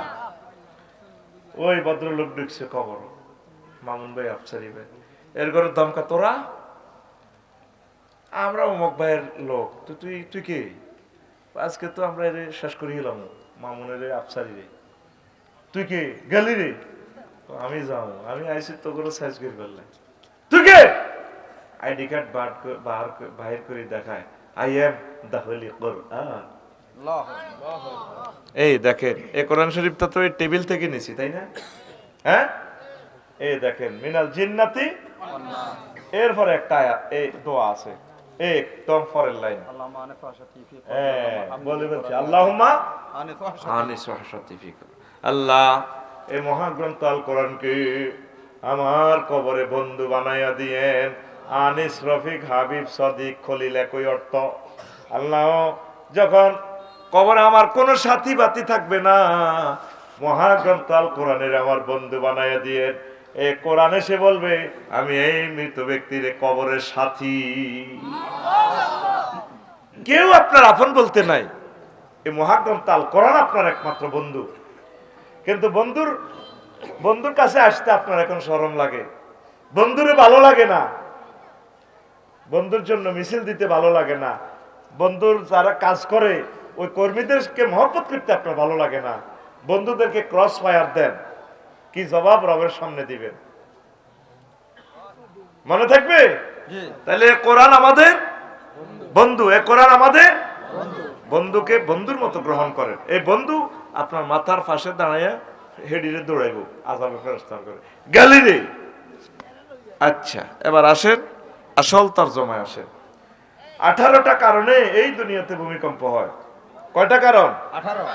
ওই ভদ্রলোক ঢুকছে কবর, মামুন ভাই আফসারি ভাই, এর ঘরে দমকা তোরা, আমরা অমুক ভাইয়ের লোক, তো তুই তুই কে? আজকে তো আমরা এর শেষ করে গেলাম, মামুনের আফসারি রে। তুই কে? গেলি রে? আমি যাও, আমি আইসি তো করে সাইজ করে ফেললাম। তুই কে? আইডি কার্ড বাহির করে দেখায়, আই এম দা হোলি কোরআন। আল্লাহ। এই দেখেন, এই কোরআন শরীফটা তো এই টেবিল থেকে নিছি, তাই না? হ্যাঁ, এই দেখেন, মিনাল জিন্নাতি, এরপরে একটা এই দোয়া আছে একদম পরের লাইন। আল্লাহুম্মা আনিস ওয়াহশাতি ফি বলে বলছি, আল্লাহুম্মা আনিস ওয়াহশাতি। আনিস ওয়াহশাতি ফিক। আল্লাহ, এই মহাগ্রন্থ আল কোরআনকে আমার কবরে বন্ধু বানাইয়া দিয়েন। আনিস, রফিক, হাবিব, সদিক, খলিল একই অর্থ। আল্লাহ, যখন কবরে আমার কোনো সাথী বাতি থাকবে না, মহাগ্রন্থ আল কোরআনের আমার বন্ধু বানাইয়া দিয়েন। এই কোরআনে সে বলবে আমি এই মৃত ব্যক্তির কবরের সাথী। কেউ আপনার আপন বলতে নাই, এই মহাগ্রন্থ আল কোরআন আপনার একমাত্র বন্ধু। কিন্তু বন্ধুর কাছে আসতে আপনার এখন শরম লাগে, বন্ধুরে ভালো লাগে না, বন্ধুর জন্য মিছিল দিতে ভালো লাগে না, বন্ধুর যারা কাজ করে ওই কর্মীদেরকে মহব্বত করতে আপনার ভালো লাগে না, বন্ধুদেরকে ক্রস ফায়ার দেন, কি জবাব রবের সামনে দিবেন? মনে থাকবে? জি। তাহলে কোরআন আমাদের বন্ধু, এ কোরআন আমাদের বন্ধুকে বন্ধুর মতো গ্রহণ করেন। এই বন্ধু আপনার মাথার পাশে দাঁড়াইয়া হেডিরে দৌড়াইব, আযাবে ফেরেশতা করে গেলি রে। আচ্ছা, এবার আসেন আসল তরজমায় আসেন। 18টা কারণে এই দুনিয়াতে ভূমিকম্প হয়। কয়টা কারণ? 18।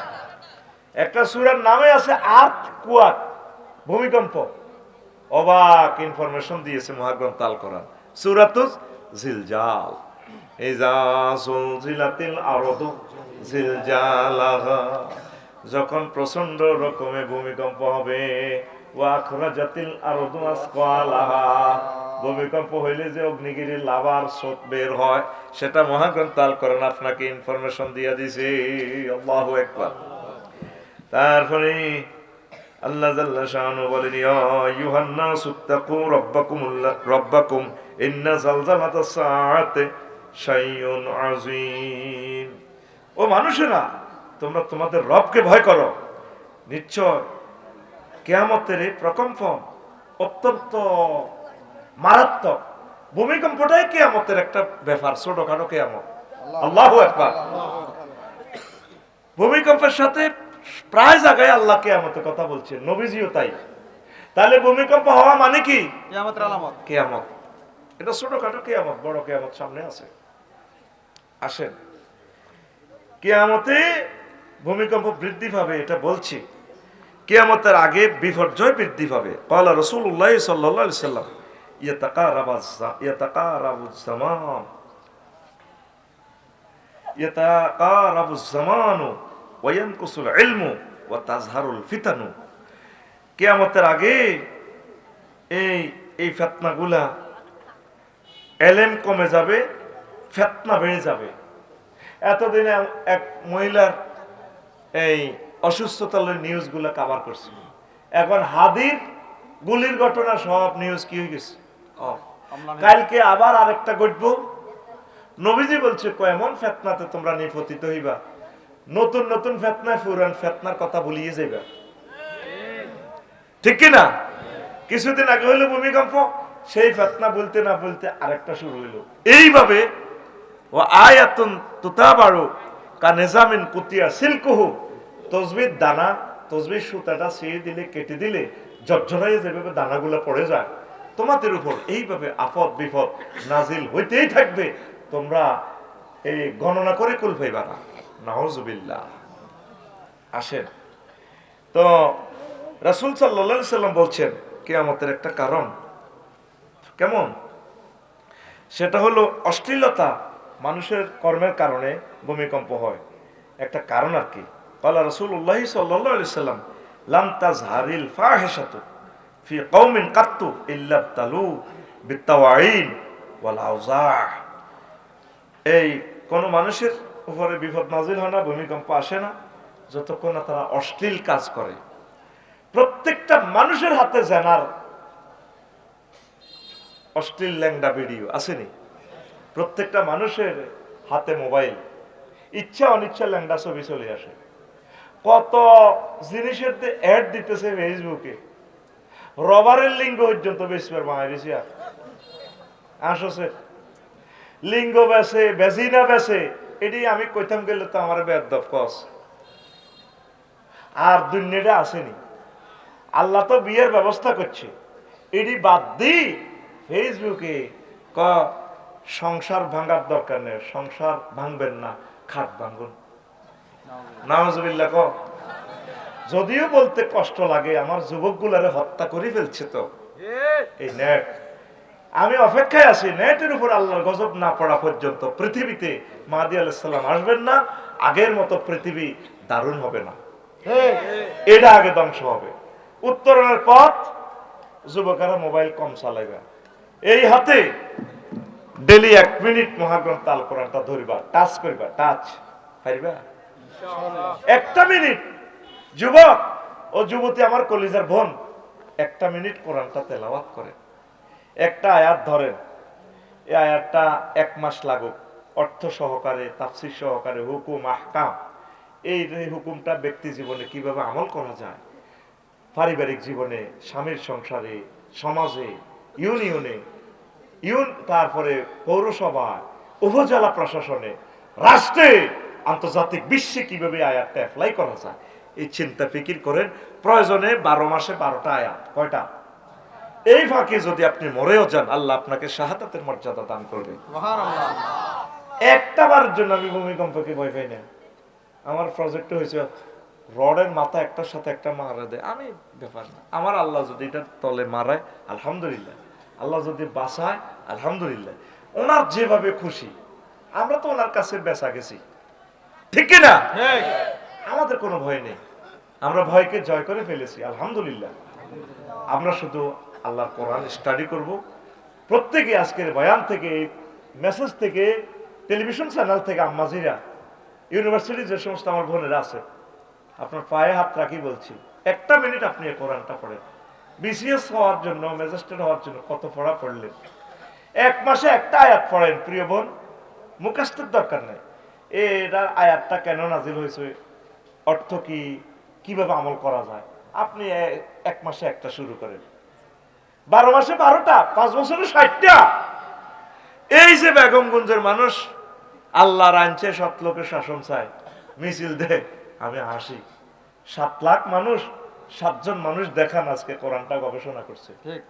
একটা সূরার নামে আছে আর্থ কুয়াক, ভূমিকম্প। অবাক ইনফরমেশন দিয়েছে মহাগ্রন্থ আল কোরআন। সূরাতুজ জিলজাল, ইযা সুলজিলাতিল আরদু জিলজালাহা, যখন প্রচন্ড রকমের ভূমিকম্প হবে। ওয়া আখরাজাতিল আরদু আসকালাহা, ভূমিকম্প হইলে যে অগ্নিগিরির লাভার স্রোত বের হয়, সেটা মহাগ্রন্থ আল কোরআন আপনাকে ইনফরমেশন দিয়ে দিয়েছে। আল্লাহু আকবার। তারপরে আল্লাহ জাল্লা শাআনু বলেন, ইয়া আইয়ুহান নাসু তাকু রাব্বাকুম ইন্না জালজালাতাস সাআতি শাইউন আযীম। ও মানুষেরা, তোমরা তোমাদের রবকে ভয় করো, নিশ্চয় কিয়ামতের এই প্রকম্প অত্যন্ত মারাত্মক। ভূমিকম্পটাই কিয়ামতের একটা ব্যাপার, ছোটখাটো কিয়ামত। আল্লাহু আকবার। ভূমিকম্পের সাথে প্রায় জায়গায় আল্লাহ কিয়ামতের কথা বলছেন, নবীজিও তাই। তাহলে ভূমিকম্প হওয়া মানে কি? কিয়ামতের আলামত। কিয়ামত। এটা ছোটখাটো কিয়ামত, বড় কিয়ামত সামনে আছে। আসেন, কিয়ামতে ভূমিকম্প বৃদ্ধি পাবে, এটা বলছি। কিয়ামতের আগে বিপর্যয় বৃদ্ধি পাবে। ক্বালা রাসূলুল্লাহ সাল্লাল্লাহু আলাইহি সাল্লাম, ইয়াতাকারাবুজ জামানু ওয়া ইয়ানকুসুল ইলমু ওয়া তাজহারুল ফিতানু। কিয়ামতের আগে এই ফিতনাগুলা, ইলম কমে যাবে, ফিতনা বেড়ে যাবে। এতদিনে এক মহিলার এই অসুস্থতার নিউজগুলো কভার করছি, এখন হাদির গুলির ঘটনা সব নিউজ কি হয়ে গেছে। কালকে আবার আরেকটা ঘটবো। নবীজি বলছে এমন ফিতনাতে তোমরা নিপতিত হইবা, নতুন নতুন ফিতনায় পুরান ফিতনার কথা ভুলিয়ে যাইবা, ঠিক কি না? কিছুদিন আগে হইলো ভূমিকম্প, সেই ফেতনা বলতে না বলতে আরেকটা শুরু হইলো। এইভাবে ও আয়াতুন তুতাবারু কা নিজামিন কুতিয়া সিলকুহু, তসবির দানা, তসবির সুতাটা ছিঁড়ে দিলে, কেটে দিলে ঝরঝরাইয়ে যেভাবে দানাগুলো পড়ে যায়, তোমাদের উপর এইভাবে আপদ বিপদ নাজিল হইতেই থাকবে, তোমরা এই গণনা করে কুল পাইবা না। নাউজুবিল্লাহ। আসেন তো রাসূল সাল্লাল্লাহু আলাইহি সাল্লাম বলছেন কিয়ামতের একটা কারণ কেমন, সেটা হলো অশ্লীলতা, মানুষের কর্মের কারণে ভূমিকম্প হয়, একটা কারণ আর কি। ক্বালা রাসূলুল্লাহ সাল্লাল্লাহু আলাইহি সাল্লাম লাম তাজহারিল ফাহিশাতু ফি কওমিন কাত্তু ইল্লা তালু বিতাওয়াইন ওয়াল আওজা। এই কোন মানুষের উপরে বিপদ নাজিল হয় না, ভূমিকম্প আসে না, যতক্ষণ না তারা অশ্লীল কাজ করে। প্রত্যেকটা মানুষের হাতে জেনার অশ্লীল ল্যাংডা ভিডিও আসেনি, প্রত্যেকটা মানুষের হাতে মোবাইল, ইচ্ছা অনিচ্ছা ল্যাংডা ছবি চলে আসে। কত জিনিসের অ্যাড দিতেছে ফেসবুকে, রবারের লিঙ্গ পর্যন্ত বেশিবার মায়ের আসছে, লিঙ্গ বেছে বেজিনা বেছে, এটি আমি কইতাম গেলে তো আমার বেদব কস। আর দুনিয়াটা আসেনি, আল্লাহ তো বিয়ের ব্যবস্থা করছে, এটি বাদ দি ফেসবুকে ক সংসার ভাঙার দরকার নেই, সংসার ভাঙবেন না, খাট ভাঙুন। নাউজুবিল্লাহ। যদিও বলতে কষ্ট লাগে, আমার যুবকগুলারে হত্যা করে ফেলছে তো এই নেট। আমি অপেক্ষায় আছি নেটের উপর আল্লাহর গজব না পড়া পর্যন্ত পৃথিবীতে মাহদী আলাইহিস সালাম আসবেন না, আগের মতো পৃথিবী দারুণ হবে না, এটা আগে ধ্বংস হবে। উত্তরণের পথ, যুবকেরা মোবাইল কম চালাইবা, এই হাতে ডেলি 1 মিনিট মহাগ্রন্থ আল কোরআনটা ধরিবা, টাচ করিবা, টাচ পারিবা 1টা মিনিট। যুবক ও যুবতী আমার কলিজার বোন, 1টা মিনিট কোরআনটা তেলাওয়াত করে, একটা আয়াত ধরেন, এই আয়াতটা 1 মাস লাগুক, অর্থ সহকারে, তাফসীর সহকারে, হুকুম আহকাম, এই হুকুমটা ব্যক্তি জীবনে কিভাবে আমল করা যায়, পারিবারিক জীবনে, স্বামীর সংসারে, সমাজে, ইউনিয়নে, তারপরে পৌরসভায়, উপজেলা প্রশাসনে, রাষ্ট্রে, আন্তর্জাতিক বিশ্বে কিভাবে আয়াতটা অ্যাপ্লাই করা যায়, এই চিন্তা ফিকির করেন। প্রয়োজনে 12 মাসে 12টা আয়াত, কয়টা? এই ফাঁকে যদি আপনি মরেও যান, আল্লাহ আপনাকে শাহাদাতের মর্যাদা দান করবে। সুবহানাল্লাহ। একটা বারের জন্য আমি ভূমিকম্পকে ভয় পাই না। আমার প্রজেক্ট হয়েছে রডের মাথা একটার সাথে একটা মারা দেয়, আমি ব্যাপার না, আমার আল্লাহ যদি এটা তলে মারায় আলহামদুলিল্লাহ, আল্লাহ যদি বাঁচায় আলহামদুলিল্লাহ, ওনার যেভাবে খুশি। আমরা তো ওনার কাছে বেচা গেছি, ঠিক না? আমাদের কোনো ভয় নেই, আমরা ভয়কে জয় করে ফেলেছি আলহামদুলিল্লাহ। আমরা শুধু আল্লাহর কোরআন স্টাডি করব। প্রত্যেকে আজকের বয়ান থেকে, মেসেজ থেকে, টেলিভিশন চ্যানেল থেকে, আম্মাজিরা, ইউনিভার্সিটি যে সমস্ত আমার বোনেরা আছে, আপনার পায়ে হাত রাখি বলছি, 1টা মিনিট আপনি এই কোরআনটা পড়েন। বিসিএস হওয়ার জন্য, ম্যাজিস্ট্রেট হওয়ার জন্য কত পড়া পড়লেন, 1 মাসে 1টা আয়াত পড়েন প্রিয় বোন, মুখস্থের দরকার নেই। এটার আয়াতটা কেন নাজিল হয়েছে, অর্থ কি, কিভাবে আমল করা যায়, আপনি 1 মাসে 1টা শুরু করেন, 12 মাসে 12টা, 5 বছরে 60টা। এই যে বেগমগঞ্জের মানুষ আল্লাহর আইনছে, 7 লোকের শাসন চায়, মিছিল দেয়, আমি হাসি। 7 লাখ মানুষ, 7 জন মানুষ দেখান আজকে কোরআনটা গবেষণা করছে, ঠিক।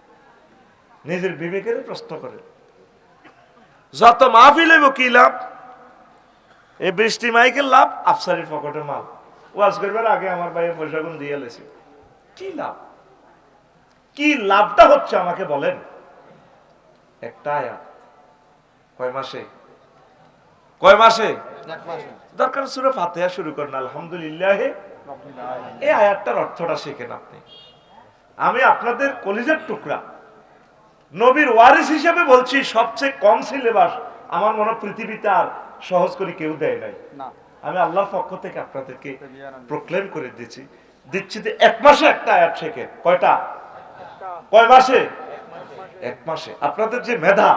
নিজের বিবেকের প্রশ্ন করে। যত মাহফিল হইব কি লাভ? এই বৃষ্টি মাইকের লাভ, আফসারির পকেটে মাল। ওয়াজ করবার আগে আমার ভাইয়ের পয়সা গুণ দিয়ে লেছে, কি লাভ? কি লাভটা হচ্ছে আমাকে বলেন? একটা আয়াত, কয় মাসে? কয় মাসে? 1 মাসে। দরকার সূরা ফাতিহা শুরু করেন আলহামদুলিল্লাহ, রাব্বিল আলামিন। এই আয়াতটার অর্থটা শিখেন আপনি। আমি আপনাদের কলিজার টুকরা নবীর ওয়ারিস হিসেবে বলছি, সবচেয়ে কম সিলেবাস আমার মনে হয় পৃথিবীতে আর সহজ করে কেউ দেয় নাই। না। আমি আল্লাহর পক্ষ থেকে আপনাদেরকে প্রক্লেম করে দিচ্ছি যে 1 মাসে 1টা আয়াত শেখেন। কয়টা? কয় মাসে? 1 মাসে। আপনাদের যে মেধা,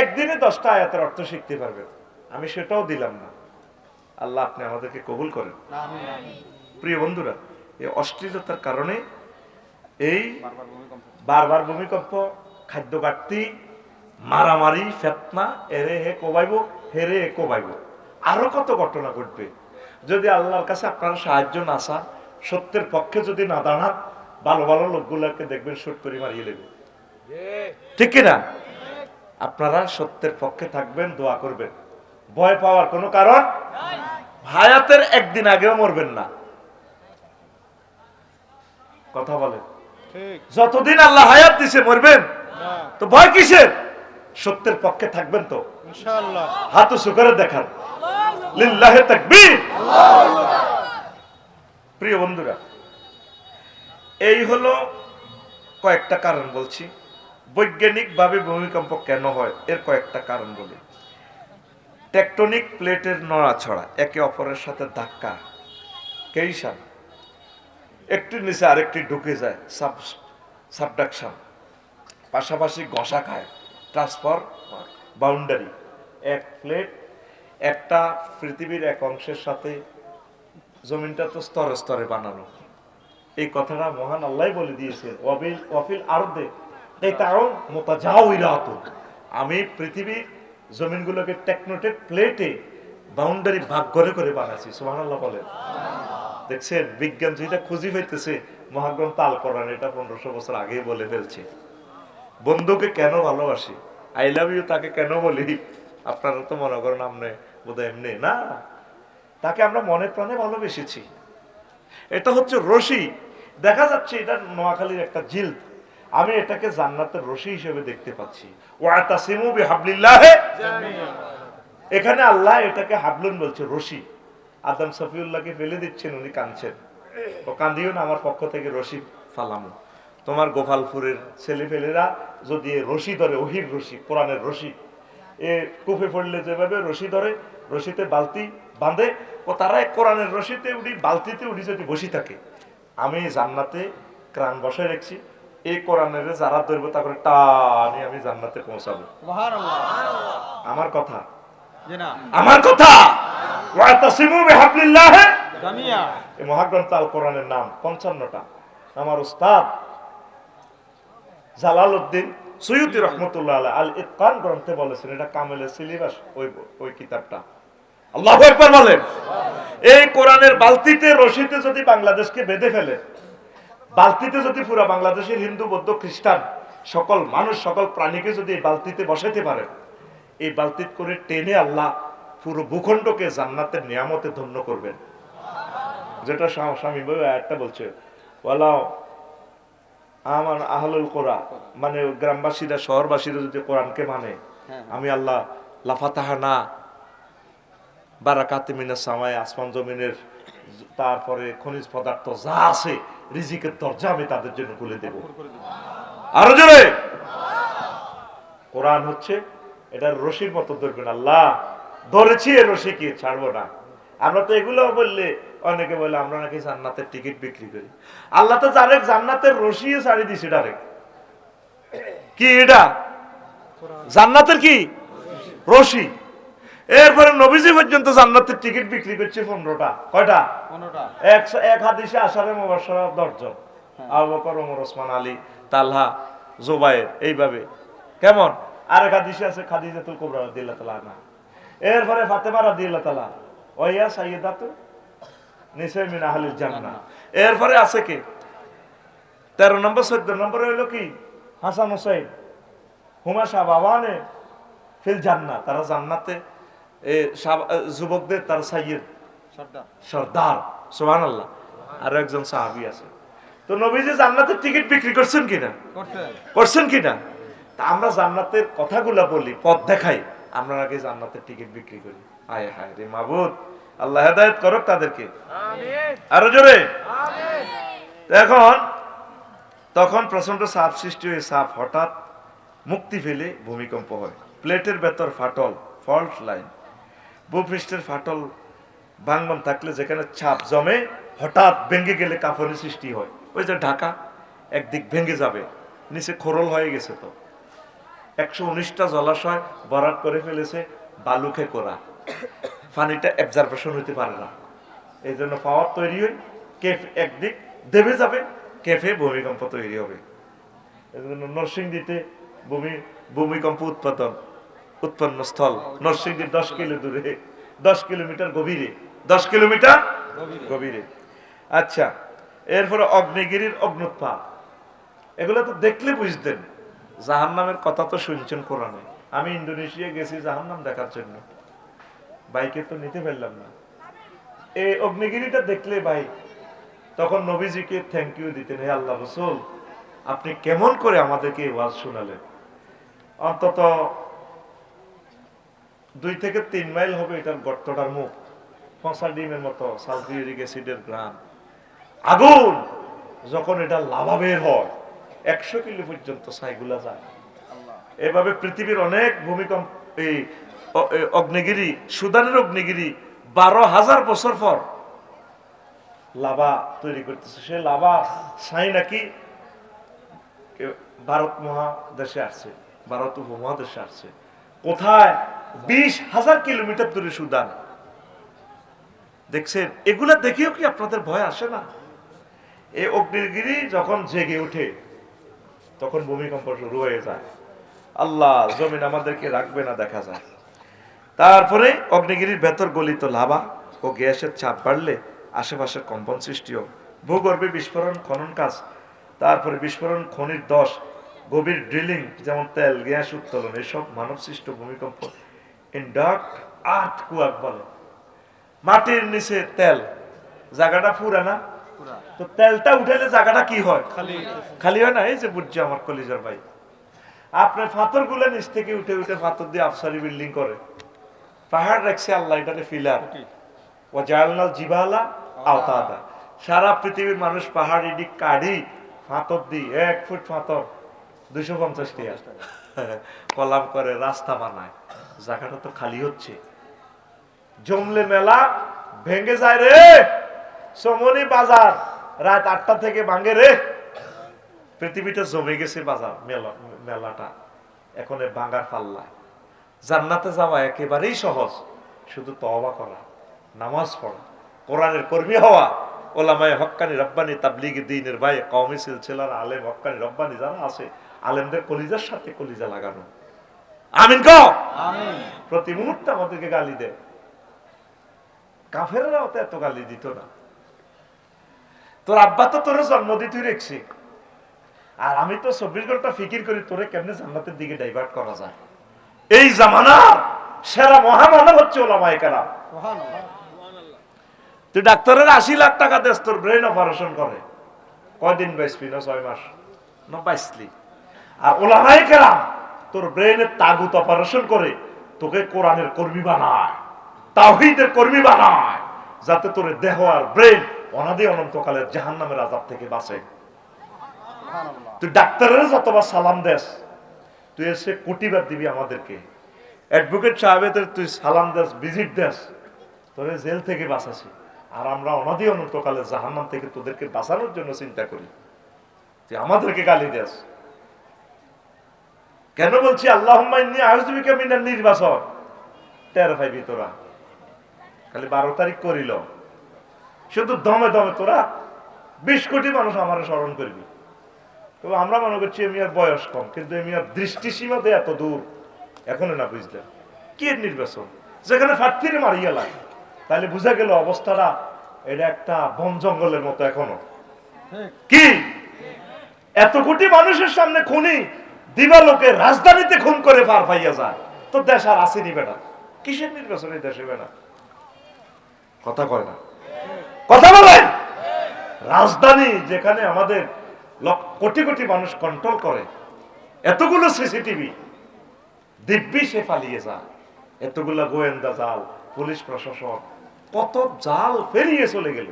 একদিনে 10টা আয়াতের অর্থ শিখতে পারবেন, আমি সেটাও দিলাম না। আল্লাহ আপনি আমাদেরকে কবুল করেন। আমিন। প্রিয় বন্ধুরা, এই অশ্লীলতার কারণে এই বারবার ভূমিকম্প। বারবার ভূমিকম্প, খাদ্য ঘাটতি, মারামারি, ফেতনা, এরে হে কোবাইব, হেরে হে কোবাইব, আরো কত ঘটনা ঘটবে। যদি আল্লাহর কাছে আপনারা সাহায্য না চান, সত্যের পক্ষে যদি না দাঁড়ান, ভালো ভালো লোকগুলোকে দেখবেন শুট করে মারিয়ে দেবে, ঠিক কিনা? আপনারা সত্যের পক্ষে থাকবেন, দোয়া করবেন, ভয় পাওয়ার কোনো কারণ, হায়াতের একদিন আগেও মরবেন না। কথা বলেন, ঠিক যতদিন আল্লাহ হায়াত দিছে মরবেন, না, তো ভয় কিসের? সত্যের পক্ষে থাকবেন তো। ইনশাআল্লাহ। হাত উঁচু করে দেখান, লিল্লাহে তাকবীর। প্রিয় বন্ধুরা, এই হলো কয়েকটা কারণ বলছি। বৈজ্ঞানিক ভাবে ভূমিকম্প কেন হয় এর কয়েকটা কারণ বলি। টেকটনিক প্লেটের নড়াচড়া, একে অপরের সাথে ধাক্কা, কেইশন, একটি নিচে আরেকটি ঢুকে যায়, সাবডাকশন, পাশাপাশি ঘষা খায়, ট্রান্সফার, বাউন্ডারি। এক প্লেট একটা পৃথিবীর এক অংশের সাথে, জমিনটা তো স্তরে স্তরে বানানো, এই কথাটা মহান আল্লাহ বলে দিয়েছেন, ওয়াফিল আরদে কিতাউন মুতাজাওয়িরাতুন, আমি পৃথিবীর জমিনগুলোকে টেকটোনিক প্লেটে বাউন্ডারি ভাগ করে করে বানাচ্ছি। সুবহানাল্লাহ বলেন। দেখছেন, বিজ্ঞান যেটা খুঁজি হইতেছে, মহাগ্রন্থ আল কোরআন এটা 1500 বছর আগেই বলে ফেলছে। বন্ধুকে কেন ভালোবাসি, আই লাভ ইউ তাকে কেন বলি, আপনারা তো মনে করেন আপনি বোধহয় এমনি না, তাকে আমরা মনে প্রাণে ভালোবেসেছি। এটা হচ্ছে রশি, দেখা যাচ্ছে এটা নোয়াখালীর একটা জিল, আমি এটাকে জান্নাতের রশি হিসেবে দেখতে পাচ্ছি। ওয়াতাসিমু বিহাবলিল্লাহি, এখানে আল্লাহ এটাকে হাবলুন বলছে, রশি। আদম সফিউল্লাহকে ফেলে দিচ্ছেন, উনি কাঁদছেন, ও কান্দিও না, আমার পক্ষ থেকে রশি ফালামু। তোমার গোপালপুরের ছেলেপেলেরা যদি রশি ধরে, ওহির রশি, কোরআনের রশি, এ কুফে পড়লে যেভাবে রশি ধরে, রশিতে বালতি বাঁধে, ও তারা কোরআনের রশিতে উঠি, বালতিতে উঠি যদি বসি থাকে, আমি জান্নাতে ক্রাণ বসায় রাখছি, এই কোরআনের যারা ধরবো তারপরে টানি আমি জান্নাতে পৌঁছাবো। সুবহানাল্লাহ। আমার কথা, জি না, আমার কথা, ওয়াতাসিমু বিহাবলিল্লাহি জামিয়া। এই মহাগ্রন্থ আল কোরআনের নাম 55টা। আমার উস্তাদ জালালউদ্দিন সুয়ুতি রহমতুল্লাহ আলাইহি আল ইতকান গ্রন্থে বলেছেন, এটা কামেলের সিলেবাস, ওই কিতাবটা। আল্লাহু আকবার বলেন। এই কোরআনের বালতিতে রশিতে যদি বাংলাদেশকে বেঁধে ফেলে, বালতিতে যদি পুরো বাংলাদেশের হিন্দু বৌদ্ধ খ্রিস্টান সকল মানুষ সকল প্রাণীকে যদি এই বালতিতে বসাইতে পারে, এই বালতিতে করে টেনে আল্লাহ পুরো ভূখণ্ডকে জান্নাতের নিয়ামতে ধন্য করবেন। যেটা স্বামী বই একটা বলছে, ওয়ালাও আমার আহলুল কোরআন, মানে গ্রামবাসীরা শহরবাসীরা যদি কোরআনকে মানে, আমি আল্লাহ লাফাতাহানা বারাকাতি মিনাস সামায়ে, আসমান জমিনের তারপরে খনিজ পদার্থ যা আছে, রিজিকের দরজা আমি তাদের জন্য খুলে দেব। আরো জোরে, কোরআন হচ্ছে এটার রশির মতো ধরবেন, আল্লাহ ধরেছি এ রশি কি ছাড়বো না। আমরা তো এগুলো বললে অনেকে বলে আমরা নাকি জান্নাতের টিকিট বিক্রি করি। আল্লাহ তো ডাইরেক্ট জান্নাতের রশি ছাড়ি দিছে, ডাইরেক্ট কি এটা জান্নাতের কি রশি। এরপরে নবীজি পর্যন্ত জান্নাতের টিকিট বিক্রি করছে 15টা। কয়টা? 15টা। এক হাদিসে আশারে মুবাশশারা 10 জন, আবু বকর, ওমর, ওসমান, আলী, তালহা, জুবায়ের, এইভাবে। কেমন? আরেক হাদিসে আছে খাদিজাতুল কুবরা রাদিয়াল্লাহু তাআলা আনহা, এরপরে ফাতেমা রাদিয়াল্লাহু তাআলা, ওয়া সাইয়্যিদাতু নিসা মিন আহলিল জান্নাহ। এরপরে আছে কি 13 নম্বর 14 নম্বরে হলো কি হাসান হুসাইন, হুমা শাবাবানে ফিল জান্নাহ, তারা জান্নাতে যুবকদের তার সাইয়্যিদ সর্দার। সুবহানাল্লাহ। আর একজন সাহাবী আছে। তো নবীজি জান্নাতের টিকিট বিক্রি করছেন কিনা? করছেন কিনা? তা আমরা জান্নাতের কথাগুলা বলি, পথ দেখাই, আমরা নাকি জান্নাতের টিকিট বিক্রি করি। হায় হায় রে মাবুদ, আল্লাহ হেদায়েত করুক তাদেরকে। আমিন। আরো জোরে আমিন। এখন তখন প্রচন্ড চাপ সৃষ্টি হয়ে চাপ হঠাৎ মুক্তি পেলে ভূমিকম্প হয়। প্লেটের ভেতর ফাটল, ফল্ট লাইন, ভূপৃষ্ঠের ফাটল ভাঙ্গন থাকলে যেখানে চাপ জমে হঠাৎ ভেঙে গেলে কাঁপনি সৃষ্টি হয়। ওই যে ঢাকা একদিক ভেঙে যাবে, নিচে খোরল হয়ে গেছে, তো 119টা জলাশয় ভরাট করে ফেলেছে বালুকে করা, পানিটা অ্যাবজর্বেশন হইতে পারে না, এই জন্য পাওয়ার তৈরি হয়, কে একদিক দেবে যাবে, কেঁপে ভূমিকম্প তৈরি হবে। এজন্য নরসিংদীতে ভূমিকম্প উৎপন্ন স্থল নরসিংদীর 10 কিলো দূরে, 10 কিলোমিটার গভীরে, 10 কিলোমিটার গভীরে। আচ্ছা, এরপরে অগ্নিগিরির অগ্নুৎপাত, এগুলো তো দেখলে বুঝতেন। জাহান্নামের কথা তো শুনছেন কোরআনে। আমি ইন্দোনেশিয়া গেছি জাহান্নাম দেখার জন্য, বাইকে তো নিতে পারলাম না। এই অগ্নিগিরিটা দেখলে ভাই তখন নবীজিকে থ্যাংক ইউ দিতেন, হে আল্লাহ রাসূল আপনি কেমন করে আমাদেরকে এই ওয়াজ শোনালেন। অন্তত 2 থেকে 3 মাইল হবে এটার গর্তটার মুখ, পচা ডিমের মতো সালফিউরিক অ্যাসিডের গ্রাম, আগুন যখন এটা লাভা বের হয় 100 কিলো পর্যন্ত ছাইগুলা যায়। এভাবে পৃথিবীর অনেক ভূমিকম্প, এই অগ্নিগিরি, সুদানের অগ্নিগিরি 12,000 বছর পর লাভা তৈরি করতেছে। সে লাভা ছাই নাকি ভারত মহাদেশে আসছে, ভারত উপমহাদেশে আসছে। কোথায়? 20,000 কিলোমিটার দূরে সুদান। দেখছেন, এগুলা দেখেও কি আপনাদের ভয় আসে না? এই অগ্নিগিরি যখন জেগে ওঠে তখন ভূমিকম্প শুরু হয়ে যায়। আল্লাহ জমিন আমাদেরকে রাখবে না দেখা যায়। তারপরে অগ্নিগিরির ভেতর গলিত লাভা ও গ্যাসের চাপ বাড়লে আশেপাশের কম্পন সৃষ্টি হয়। ভূগর্ভে বিস্ফোরণ, খনন কাজ, তারপরে বিস্ফোরণ, খনির দশ, গভীর ড্রিলিং যেমন তেল গ্যাস উত্তোলন, এসব মানব সৃষ্ট ভূমিকম্প। ইন্ডাক্ট আর্থকুয়াক বলে। মাটির নিচে তেল, জায়গাটা ফুরা না, তো তেলটা উঠাইলে জায়গাটা কি হয়? খালি হয় না। এই যে বুঝছে আমার কলিজার ভাই, আপনার পাথর গুলো নিচ থেকে উঠে উঠে পাথর দিয়ে আফসারি বিল্ডিং করে, পাহাড় রাখছে আল্লাহ এটাতে ফিলার, ও জালনাল জিবালা আওতাদা। সারা পৃথিবীর মানুষ পাহাড় ইডি কাঢ়ি পাথর দি 1 ফুট পাথর 250 টাকা কলাম করে রাস্তা বানায়। জায়গাটা তো খালি হচ্ছে, জমলে মেলা ভেঙে যায় রে। সমনি বাজার রাত 8টা থেকে ভাঙে রে। পৃথিবীটা জমে গেছে বাজার, মেলাটা এখন ভাঙার পাল্লায়। জান্নাতে যাওয়া একেবারেই সহজ, শুধু তওবা করা, নামাজ পড়া, কোরআনের কর্মী হওয়া, ওলামায়ে হক্কানি রব্বানি তাবলীগি দ্বীনের ভাই কওমি সিলসিলার আলেম হক্কানি রব্বানি যারা আছে, আলেমদের কলিজার সাথে কলিজা লাগানো। আমিন কও। আমিন। প্রতি মুহূর্তে আমাদেরকে গালি দেয়, কাফেররাও তো এত গালি দিত না। তোর আব্বা তো তোর জন্ম দিতেই রেখছি, আর আমি তো 24 ঘন্টা ফিকির করি তোরে কেমনে জান্নাতের দিকে ডাইভার্ট করা যায়। এই জামানার সেরা মহামানব হচ্ছে ওলামায়ে কেরাম। তুই ডাক্তারের 80 লাখ টাকা দেস, তোর ব্রেন অপারেশন করে, কয়দিন বাঁচবি? না 6 মাস না বাঁচলি। আর ওলামায়ে কেরাম তোর ব্রেনের তাগুত অপারেশন করে তোকে কোরআনের কর্মী বানায়, তাওহীদের কর্মী বানায়, যাতে তোর দেহ আর ব্রেন অনাদি অনন্তকালের জাহান্নামের আযাব থেকে বাঁচে। তুই ডাক্তারের যতবার সালাম দেস, তুই এসে কোটিবার দিবি আমাদেরকে। অ্যাডভোকেট সাহেবের তুই সালাম দেস, ভিজিট দেস, তোরে জেল থেকে বাঁচাছি। আর আমরা অনাদি অনন্তকালের জাহান্নাম থেকে তোদেরকে বাঁচানোর জন্য চিন্তা করি, তুই আমাদেরকে গালি দেস কেন? বলছি আল্লাহুম্মা ইন্নী আউযু বিকা মিনান নির্বাচন। টের পাইবি তোরা, খালি 12 তারিখ করিল, শুধু দমে দমে তোরা 20 কোটি মানুষ আমার স্মরণ করবি। তবে আমরা মনে করছি এমিয়ার বয়স কম, কিন্তু এমিয়ার দৃষ্টিসীমা দিয়ে এত দূর এখনো না বুঝলেন কি নির্বাচন, যেখানে ফাটতিরে মারিয়া লাগে। তাহলে বুঝা গেল অবস্থাটা এটা একটা বন জঙ্গলের মতো এখনো। কি এত কোটি মানুষের সামনে খুনি দিবালোকে রাজধানীতে খুন করে পার পাইয়া যায়, তো দেশ আর আসেনি বেটা। কিসের নির্বাচন এই দেশে বেটা? কথা কয় না, কথা বলেন। রাজধানী যেখানে আমাদের কোটি কোটি মানুষ কন্ট্রোল করে, এতগুলো সিসিটিভি, দিব্যি সে পালিয়ে যায়। এতগুলা গোয়েন্দা জাল, পুলিশ প্রশাসন কত জাল ফেরিয়ে চলে গেল।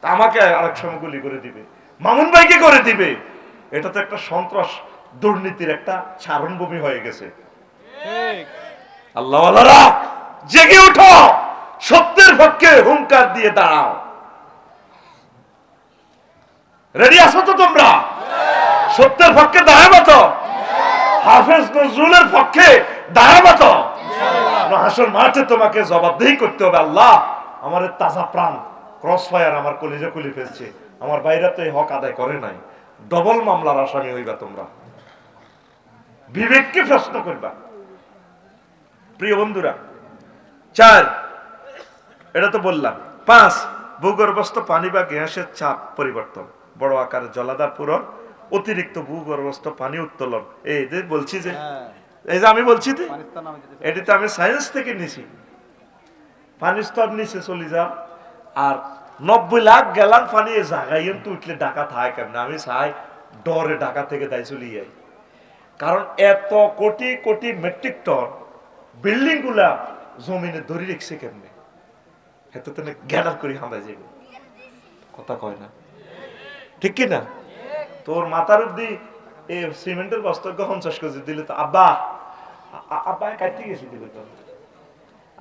তা আমাকে আরেক সময় গুলি করে দিবে, মামুন ভাইকে করে দিবে। এটা তো একটা সন্ত্রাস দুর্নীতির একটা চারণভূমি হয়ে গেছে। আল্লাহওয়ালারা জেগে উঠো, সত্যের পক্ষে হুঙ্কার দিয়ে দাঁড়াও। রেডি আছো তো তোমরা? সত্যের পক্ষে দাঁড়াবো তো? হাফেজ নজরুলের পক্ষে দাঁড়াবো তো? হাসর মাঠে তোমাকে জবাবদিহি করতে হবে। আল্লাহ আমার তাজা প্রাণ ক্রস ফায়ার আমার কলিজা খুলে ফেলছে, আমার বাইরে তো এই হক আদায় করে নাই, ডবল মামলার আসামি হইবা তোমরা, বিবেককে প্রশ্ন করবা। প্রিয় বন্ধুরা, 4 এটা তো বললাম। 5 ভূগর্ভস্থ পানি বা গ্যাসের চাপ পরিবর্তন, বড় আকারে জলাধার পূরণ, অতিরিক্ত ভূগর্ভস্থ পানি উত্তোলন। এই যে বলছি যে, এই যে আমি বলছি যে এটি তো আমি সায়েন্স থেকে নিছি। পানি স্তর নিচে চলে যা, আর 90 লাখ গ্যালান পানি জাগাইন তো উঠলে ঢাকা থাকে কেমন? আমি চাই ডরে ঢাকা থেকে দায় চলে যাই, কারণ এত crore crore metric ton building গুলা জমিনে ধরে রেখছে কেমনে? এত গ্যাদার করে হাঁদায় যাবে, কথা কয় না, ঠিক কি না? তোর মাথার অব্দি এই সিমেন্টের বস্তা 50 কেজি দিলে তো আব্বা আব্বা কাটতে গেছি দিলে তো।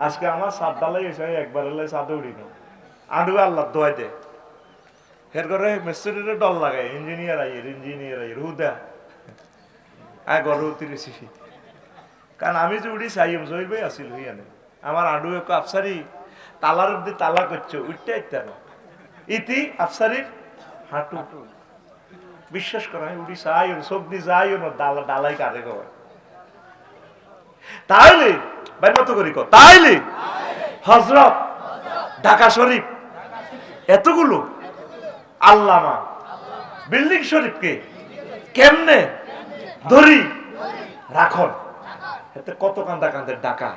আজকে আমার সাত ডালাই হয়েছে, একবার এলাই সাদে উড়ি না, আডু আল্লাহ দোয়াই দে। এর করে মিস্ত্রির ডল লাগায়, ইঞ্জিনিয়ার আইয়ের হুদা আয় গড়ে উতিরেছি। কারণ আমি যে উড়ি চাইম জয় ভাই আসিল হইয়ানে, আমার আডু এক আফসারি তালার অব্দি তালা করছো, উঠতে আইতে না ইতি আফসারির হাঁটু। বিশ্বাস করা উড়ি চাই চোখ দিয়ে যাই না, ডালাই কাঁধে কয় তাইলে ভাই মতো করি তাইলে হজরত ঢাকা শরীফ এতগুলো আল্লামা বিল্ডিং শরীফকে কেমনে ধরি রাখন, এতে কত কান্দা কান্দের ডাকা।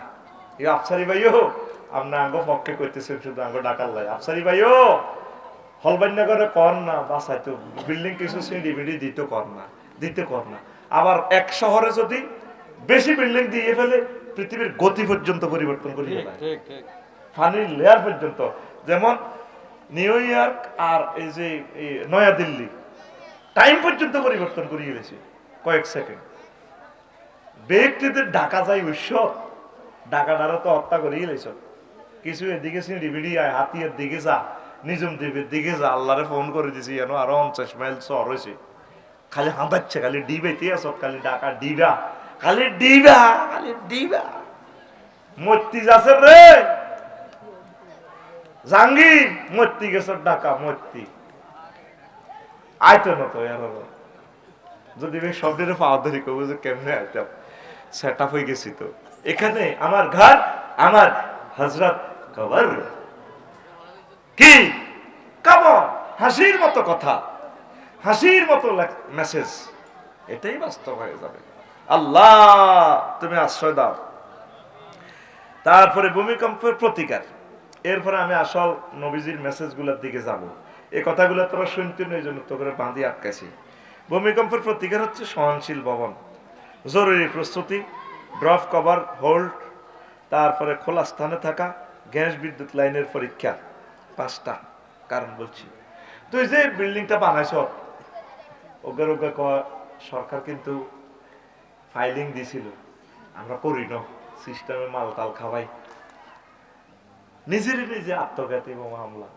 এই আফসারি ভাইও আমরা আঙ্গ পক্ষে করতেছেন, শুধু আঙ্গ ডাকার লাই। আফসারি ভাইও হলবান্যা করে কর না, বাসায় তো বিল্ডিং কিছু সিঁড়ি বিড়ি দিতে কর না। আবার এক শহরে যদি বেশি বিল্ডিং দিয়ে ফেলে, পৃথিবীর গতি পর্যন্ত পরিবর্তন করি, পানির লেয়ার পর্যন্ত। যেমন নিউ ইয়র্ক আর এই যে নয়া দিল্লি টাইম পর্যন্ত পরিবর্তন করিয়ে গেছে কয়েক সেকেন্ড। ব্যক্তিদের ঢাকা যায় উৎসব, ঢাকাটারও তো হত্যা করিয়ে গেছ। কিছু এদিকে সিঁড়ি বিড়ি আয়, হাতিয়ার দিকে যা, নিজম দ্বীপের দিকে যা, আল্লাহরে ফোন করে দিছি যেন আরো 50 মাইল শহর হয়েছে। খালি হাঁদাচ্ছে, খালি ডিবাইতে আস, খালি ঢাকা ডিবা, খালি ডিবা মূর্তি যাচ্ছে রে জাঙ্গির, মূর্তি গেছে ঢাকা মূর্তি আইতো না তো। যদি শব্দের পাওয়া ধরি কব যে কেমনে আইতাম, সেট আপ হয়ে গেছি তো। এখানে আমার ঘর, আমার হযরত কবর, কি কবর, হাসির মতো কথা, হাসির মতো মেসেজ, এটাই বাস্তব হয়ে যাবে। আল্লাহ তুমি আশ্রয় দাও। তারপরে ভূমিকম্পের প্রতিকার, এরপরে আমি আসল নবীজির মেসেজ গুলোর দিকে যাব। এই কথাগুলো তোরা শুনতে নেই, জন্য তো করে বাঁধি আটকাছি। ভূমিকম্পের প্রতিকার হচ্ছে সহনশীল ভবন, জরুরি প্রস্তুতি, ড্রপ কভার হোল্ড, তারপরে খোলা স্থানে থাকা, গ্যাস বিদ্যুৎ লাইনের পরীক্ষা। 5টা কারণ বলছি। তুই যে বিল্ডিংটা বানাইছ, ওগের সরকার কিন্তু ফাইলিং দিছিল, আমরা করি না, সিস্টেমে মালটাল খাওয়াই, নিজে আত্মঘাতী মামলা।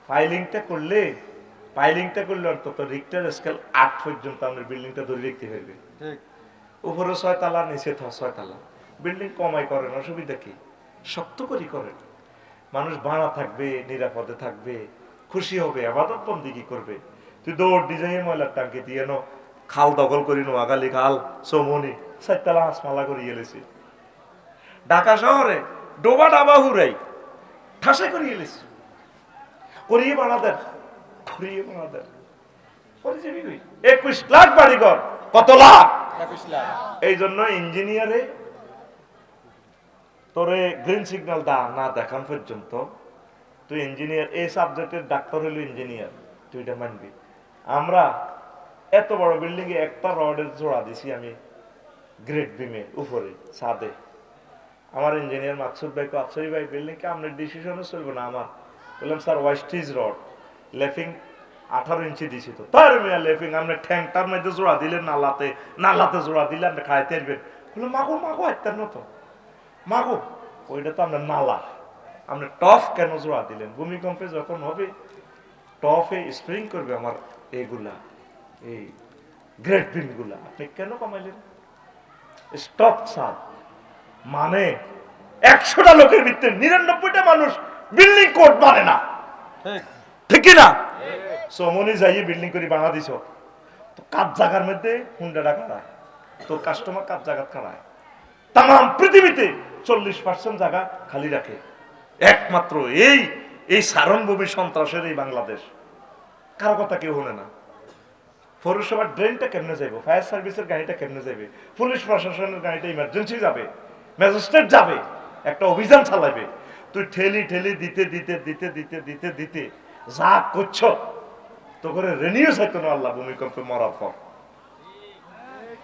ফাইলিংটা করলে অন্তত রিক্টার স্কেল 8 পর্যন্ত আমরা বিল্ডিংটা ধরে রাখতে পারবে। উপরে 6 তালা, নিচে 6 তালা, বিল্ডিং কমাই করেন, অসুবিধা কি? শক্ত করি করেন, মানুষ ভাড়া থাকবে, নিরাপদে থাকবে, খুশি হবে, আবাদত বন্দিগি করবে। তুই দৌড় ডিজাইন ময়লার টাঙ্কি দিয়ে নো, খাল দখল করি, নোয়াখালী খাল, চৌমনি 4 তালা হাঁসমালা করে গেলেছি। ঢাকা শহরে ডোবা ডাবা হুরাই ঠাসা করে গেলেছি, করিয়ে বানাদের 21 লাখ বাড়িঘর, কত লাখ? 21 লাখ। এই জন্য ইঞ্জিনিয়ারে তোরে গ্রিন সিগন্যাল না দেখান পর্যন্ত তুই ইঞ্জিনিয়ার, এই সাবজেক্টের ডাক্তার হইলো ইঞ্জিনিয়ার, তুই এটা মানবি। আমরা এত বড় বিল্ডিং এ একটা রডের জোড়া দিছি আমি গ্রেট বিমে উপরে ছাদে। আমার ইঞ্জিনিয়ার মাকসুদ ভাই, আফসারি ভাই বিল্ডিং কে আপনার ডিসিশনে চলবে না। আমার বললাম স্যার ওয়েস্টিজ রড লেফিং 18 ইঞ্চি দিছি, তো তার মেয়া লেফিং আপনি ঠ্যাংটার মধ্যে জোড়া দিলেন, নালাতে জোড়া দিলে আপনি খাইতে আসবেন। বললো মাগো হাইতার মতো মাগো, ওইটা তো আপনার নালা, আপনি টফ কেন জোড়া দিলেন? ভূমিকম্পে যখন হবে টফে স্প্রিং করবে আমার এইগুলা, এই গ্রেট বিম গুলা, আপনি কেন কমাইলেন? স্টপ স্যার, মানে 100টা লোকের ভিতরে 99টা মানুষ বিল্ডিং কোড মানে না, ঠিক ঠিক কি না? সমনি যাইয়ে বিল্ডিং করে বানা দিছ, তো কাজ জায়গার মধ্যে হুন্ডাটা খাড়ায়, তোর কাস্টমার কাজ জায়গা খাড়ায়। তাম পৃথিবীতে 40% জায়গা খালি রাখে একমাত্র এই সারণভূমি সন্ত্রাসের এই বাংলাদেশ। কারো কথা কেউ শুনে না। পৌরসভার ড্রেনটা কেমনে যাইব, ফায়ার সার্ভিসের গাড়িটা কেমনে যাবে, পুলিশ প্রশাসনের গাড়িটা ইমার্জেন্সি যাবে, ম্যাজিস্ট্রেট যাবে, একটা অভিযান চালাবে। তুই ঠেলি ঠেলি দিতে দিতে দিতে দিতে দিতে দিতে যা করছ, তো করে রেনিও চাইতো না আল্লাহ ভূমিকম্পে মরার পর।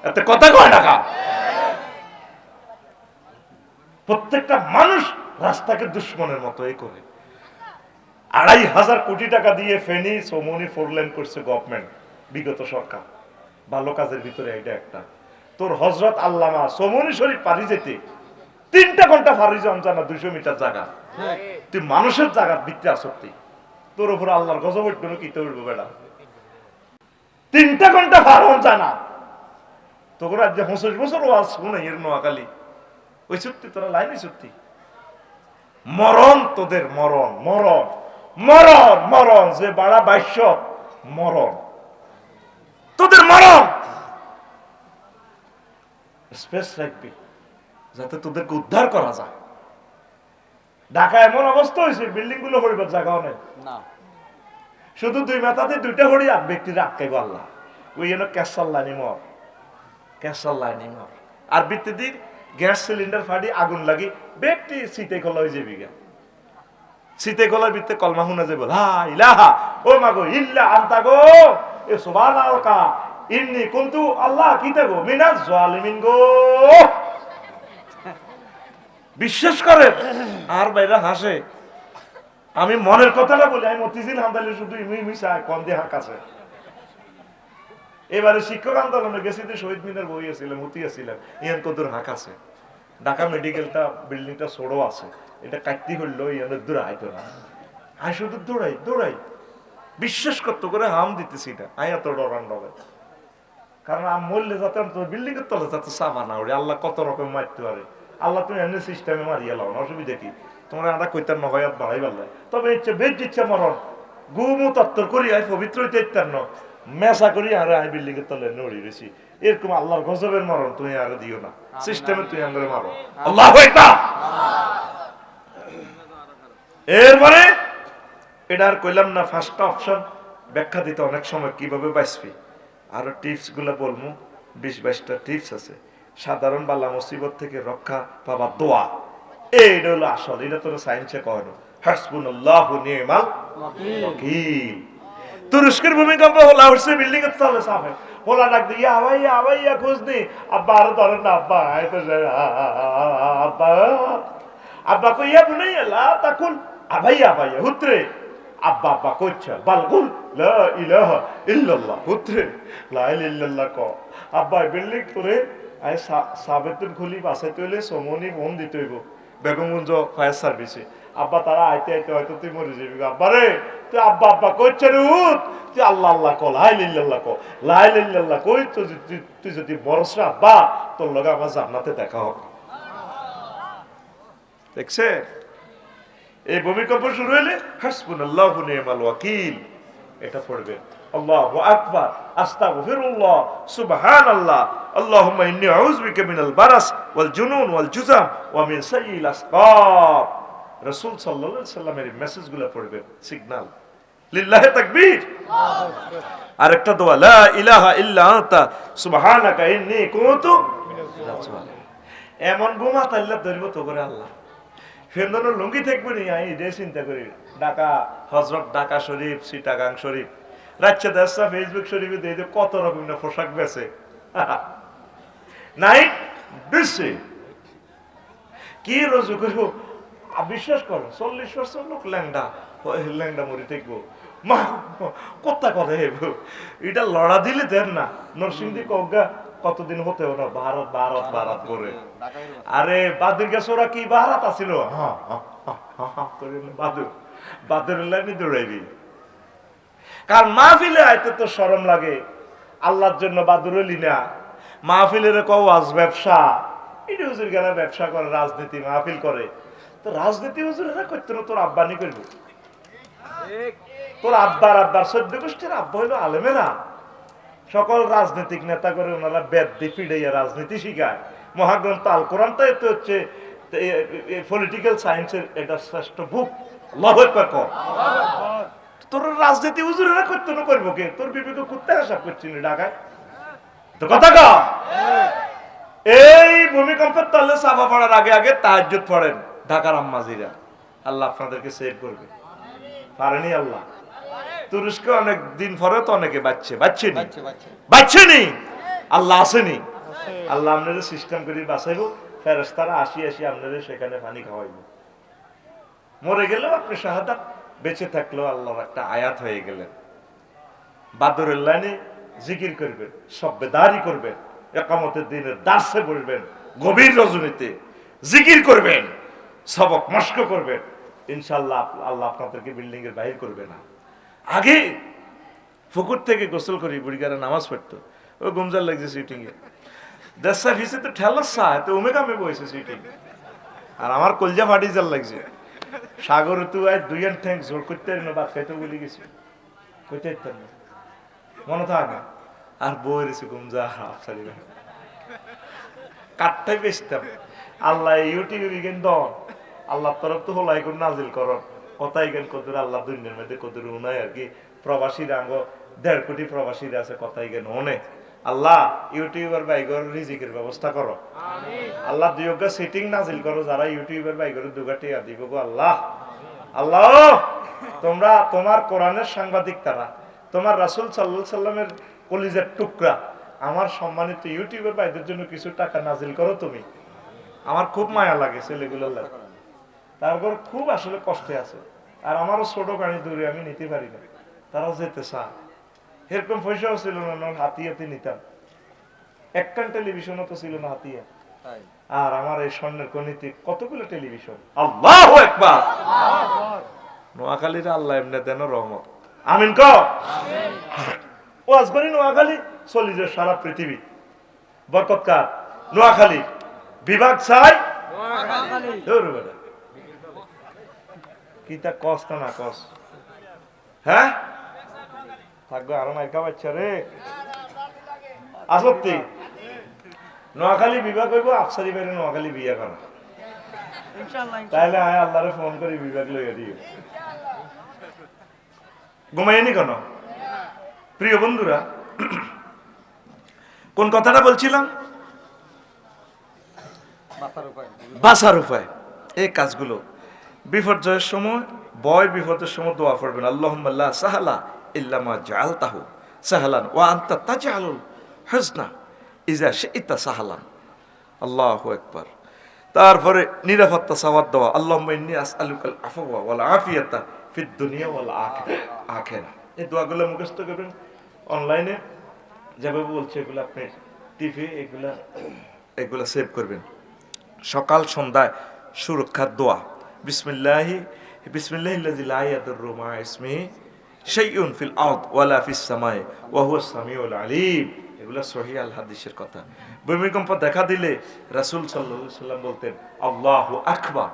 এতে কথা কয় টাকা। প্রত্যেকটা মানুষ রাস্তাকে দুশ্মনের মতো এই করে। ২৫০০ কোটি টাকা দিয়ে ফেনী সমনি 4 লেন করছে গভর্নমেন্ট, বিগত সরকার। ভালো কাজের ভিতরে এটা একটা। তোর হযরত আল্লামা সমনি শরীফ পারি যেতে 3টা ঘন্টা পারি যান জানা, 200 মিটার জায়গা। তুই মানুষের জায়গার ভিত্তি আসক্তি, তোর উপর আল্লাহর গজব উঠবে না, কি তো উঠবে বেটা। 3টা ঘন্টা পার হন জানা, তোর আজ 25 বছর ওয়াজ শুনে এর নোয়াখালী, ওই সত্যি তোরা লাইনে সত্যি। মরণ তোদের, মরণ মরণ মরণ মরণ, যে বাড়া 2200 মরণ তোদের, মরণ। স্পেস রাখবি যাতে তোদেরকে উদ্ধার করা যায়। ঢাকা এমন অবস্থা হয়েছে, বিল্ডিং গুলো হরিবার জায়গাও নেই। শুধু 2 মাথাতে 2টা হরি আর ব্যক্তির আটকে গল্লা, ওই জন্য ক্যাসাল লাইনি মর, ক্যাসাল লাইনি মর। আর বৃত্তি দিক গ্যাস সিলিন্ডার ফাটি আগুন লাগি ব্যক্তি শীতে খোলা হয়ে যাবি গা। শীতে খোলার ভিত্তে কলমা শুনা যাবো, লা ইলাহা ও মাগো ইল্লা আনতা গো, এ সুবহানাল্লাহ ইন্নী কুনতু আল্লাহ কিতে গো মিনাজ জালিমিন গো। বিশ্বাস করেন আর বাইরা হাসে। আমি মনের কথাটা বলি, আমি মতিঝিল হামদালি শুধু মিশায় কম দিয়ে হাঁকাছে। এবারে শিক্ষক আন্দোলনে গেছি, শহীদ মিনার বই আসছিলাম, হুতি আসছিলাম, ইয়ান কদুর হাঁক আছে। ঢাকা মেডিকেলটা বিল্ডিংটা ছোড়ো আছে, এটা কাটতি হইলো ইয়ানের দূরে আইতো না। আই শুধু দৌড়াই দৌড়াই, বিশ্বাস করতে করে হাম দিতেছি না, আই এত ডরান ডরে। কারণ আম মরলে যাতে বিল্ডিং এর তলে যাতে সাবা না ওরে, আল্লাহ কত রকম মারতে পারে। আল্লাহ তুমি এমনি সিস্টেমে মারিয়ে লাও না, অসুবিধা কি? তোমরা আমরা কইতার নহায়াত বাড়াই পারলে, তবে ইচ্ছে বেশ ইচ্ছা মরণ গুমু তত্তর করি আই পবিত্র হইতে ইত্যার ন মেসা করি আর আই বিল্ডিং এর তলে নড়ি রয়েছি। এরকম আল্লাহর গজবের মরণ তুমি আর দিও না, সিস্টেমে তুই আঙ্গুরে মারো। আল্লাহ এরপরে এটা আর কইলাম না, ফার্স্ট অপশন ব্যাখ্যা দিতে অনেক সময় কিভাবে বাঁচবি। আরো টিপস গুলো বলবো, 20-22টা টিপস আছে। সাধারণ বালা মুসিবত থেকে রক্ষা পাবা দোয়া, এইটা হলো আসল। এটা তোর সায়েন্সে কয় না, হাসবুনাল্লাহু নি'মাল ওয়াকিল। তুরস্কের ভূমিকম্প হলা উঠছে, বিল্ডিং এর তলে সামনে হলা ডাক দিয়ে আবাইয়া আবাইয়া খোঁজ নি, আব্বা আর ধরেন না, আব্বা তো আব্বা আব্বা কইয়া বুনাই লা তাকুল আবাইয়া আবাইয়া হুত্রে, আব্বা আব্বা কইছে বালকুল লা ইলাহা ইল্লাল্লাহ হুত্রে, লা ইলাহা ইল্লাল্লাহ ক। আব্বা বিল্ডিং করে আই সাবেতুল খুলি বাসাইতে হইলে সমনি ফোন দিতে হইব বেগমগঞ্জ ফায়ার সার্ভিসে। আব্বা তারা আইতে আইতে হয়তো তুই মরে যাবি। আব্বা রে তুই আব্বা আব্বা কইছে রে উঠ, তুই আল্লাহ আল্লাহ ক, লা ইলাহা ইল্লাল্লাহ ক, লা ইলাহা ইল্লাল্লাহ কই তো তুই যদি মরস রে আব্বা, তোর লগে আমার জান্নাতে দেখা হবে। দেখছে, এই ভূমিকম্প শুরু হইলে হাসবুনাল্লাহু নি'মাল ওয়াকিল এটা পড়বে। আল্লাহু আকবার, আস্তাগফিরুল্লাহ, সুবহানাল্লাহ, আল্লাহুম্মা ইন্নী আউযু বিকা মিনাল বারাস ওয়াল জুনুন ওয়াল জুযাম ওয়া মিন সাইয়্যিল আসকাব। রাসূল সাল্লাল্লাহু আলাইহি সাল্লামের মেসেজগুলো পড়বেন, সিগন্যাল। লিল্লাহি তাকবীর। আরেকটা দোয়া, লা ইলাহা ইল্লা আনতা সুবহানাকা ইন্নী কুনতু মিনাজ জালিমিন। এমন ঘুমা তাল্লা ধরব তো করে আল্লাহ ফেন্দনের লুঙ্গি থাকবে নি, আমি এটাই চিন্তা করি। ঢাকা হজরত, ঢাকা শরীফ, চিটাগাং শরীফ, রাজ্যে দেশা ফেসবুক শরীফে দিয়ে কত রকম না পোশাক বেছে নাই বেশি কি রোজু করবো। বিশ্বাস করো 40% লোক ল্যাংডা ল্যাংডা মরি থাকবো, মা কথা কথা এটা লড়া দিলে দেন না। নরসিংদী কজ্ঞা কতদিন হতেও না, ভারত ভারত ভারত করে। আরে বাদুর গেছে ওরা কি ভারত আসিল, বাদুর বাদুর লাইনে দৌড়াইবি। কারণ মাহফিলে আইতে তো শরম লাগে, আল্লাহর জন্য বাদুর হলি না। মাহফিলের কওয়াজ ব্যবসা, এটা হুজুর গেলা ব্যবসা করে, রাজনীতি মাহফিল করে, তো রাজনীতি হুজুরেরা করতে না তোর আব্বানি করবো। তোর আব্বার 14 গোষ্ঠীর আব্বা হইলো আলেমেরা। সকল রাজনৈতিক নেতা করে ওনারা বেদ দিয়ে ফিডাইয়া রাজনীতি শিখায়। মহাগ্রন্থ আল কোরআনটা এতে হচ্ছে পলিটিক্যাল সায়েন্সের এটা শ্রেষ্ঠ বুক। আল্লাহু আকবার কর। তোর রাজনীতি হুজুরেরা করতে না করবো কে? তোর বিবেকে কুত্তা হিসাব করছিস ঢাকায় তো কথা কা। এই ভূমিকম্পের তলে চাপা পড়ার আগে আগে তাহাজ্জুদ পড়েন ঢাকার আম্মাজিরা। আল্লাহ আপনাদেরকে সেভ করবে। পারেনি আল্লাহ? তুরস্কে অনেক দিন পরে তো অনেকে বাচ্চেনি। আল্লাহ আসেনি। আল্লাহ আপনাদের সিস্টেম করে বাঁচাইব। ফেরেশতারা আসি আপনাদের সেখানে পানি খাওয়াইব। মরে গেলেও আপনি শাহাদাত, বেঁচে থাকলেও আল্লাহর একটা আয়াত হয়ে গেলেন। বাদরের লাইনে জিকির করবেন, সব্বেদারি করবেন, একামতের দিনের দাসে বসবেন, গভীর রজনীতে জিকির করবেন, সবক মস্ক করবেন। ইনশাআল্লাহ আল্লাহ আপনাদেরকে বিল্ডিং এর বাহির করবে না। আগে পুকুর থেকে গোসল করি বুড়িগারা নামাজ পড়তো, ও গুমজার লাগছে সিটিং এ দেশা ফিসে তো ঠেলার সাথে তো উমে কামে বসে সিটিং। আর আমার কলজা ফাটি জাল লাগছে। সাগর তু আয় দুই ঠ্যাং জোর করতে বাদ খাইতে বলে গেছি, কইতে না মনে থাক না। আর বই রেছে গুমজা হাফসারি কাঠটাই বেচতাম। আল্লাহ ইউটিউবে গেন দ আল্লাহ তরফ তো হলাই করে নাজিল কর কথাই গেন কদুর আল্লাহ দুনিয়ার মধ্যে কদুর উনায় আর কি প্রবাসীর আঙ্গ 1.5 কোটি প্রবাসীর আছে কথাই গেন অনেক। আল্লাহ ইউটিউবার বাইগর রিজিকের ব্যবস্থা করো। আল্লাহ দুইগা সিটিং নাজিল করো যারা ইউটিউবার বাইগর দুগাটি দিব গো আল্লাহ। আল্লাহ তোমরা তোমার কোরআনের সাংবাদিক, তারা তোমার রাসূল সাল্লাল্লাহু আলাইহি সাল্লামের কলিজার টুকরা, আমার সম্মানিত ইউটিউবের ভাইদের জন্য কিছু টাকা নাজিল করো তুমি। আমার খুব মায়া লাগে ছেলেগুলোর লাগে, তারপর খুব আসলে কষ্টে আছে। আর আমারও ছোট গাড়ি দূরে আমি নিতে পারি না, তারা যেতে চায়। এরকম পয়সাও ছিল না, হাতিয়াতে নিতাম। একটান টেলিভিশনও তো ছিল না হাতিয়া। আর আমার এই স্বর্ণের কনিতে কতগুলো টেলিভিশন। আল্লাহু আকবার। নোয়াখালীর আল্লাহ এমনি দেন রহমত। আমিন ক। ওয়াজ করি নোয়াখালী চলি যে সারা পৃথিবী বরকত কার নোয়াখালী বিভাগ চাই কি তা কস না কস। হ্যাঁ থাকবে আরো নাইকা বাচ্চা রে আসত্তি নোয়াখালী বিভাগ হইব। আফসারি বাইরে নোয়াখালী বিয়া করা তাইলে আয় আল্লাহরে ফোন করি বিভাগ লইয়া দিও। ঘুমাইনি কেন প্রিয় বন্ধুরা? কোন কথাটা বলছিলাম? বাঁচার উপায়। এই কাজগুলো বিপর্যয়ের সময়, ভয় বিপদের সময় দোয়া পড়বেন। আল্লাহুম্মা লা সাহলা ইল্লা মা জাআলতাহু সাহলান ওয়া আনতা তাজআলুল হুজনা ইযা শি'তা সাহলান। আল্লাহু আকবার। তারপরে নিরাপত্তা চাওয়ার দোয়া, আল্লাহুম্মা ইন্নী আসআলুকাল আফওয়া ওয়াল আফিয়াতা ফিদ দুনিয়া ওয়াল আখিরাহ। এই দোয়াগুলো মুখস্থ করবেন। অনলাইনে যেভাবে বলছে এগুলো আপনি টিভি এগুলা সেভ করবেন। সকাল সন্ধ্যায় সুরক্ষার দোয়া, বিসমিল্লাহিল্লাযী লা ইয়াদুররু মা ইসমিহি শাইউন ফিল আরদ ওয়ালা ফিস সামাই ওয়া হুয়াস সামিউল আলিম। এগুলা সহিহ আল হাদিসের কথা। ভূমিকম্প দেখা দিলে রাসূল সাল্লাল্লাহু আলাইহি সাল্লাম বলতেন আল্লাহু আকবার,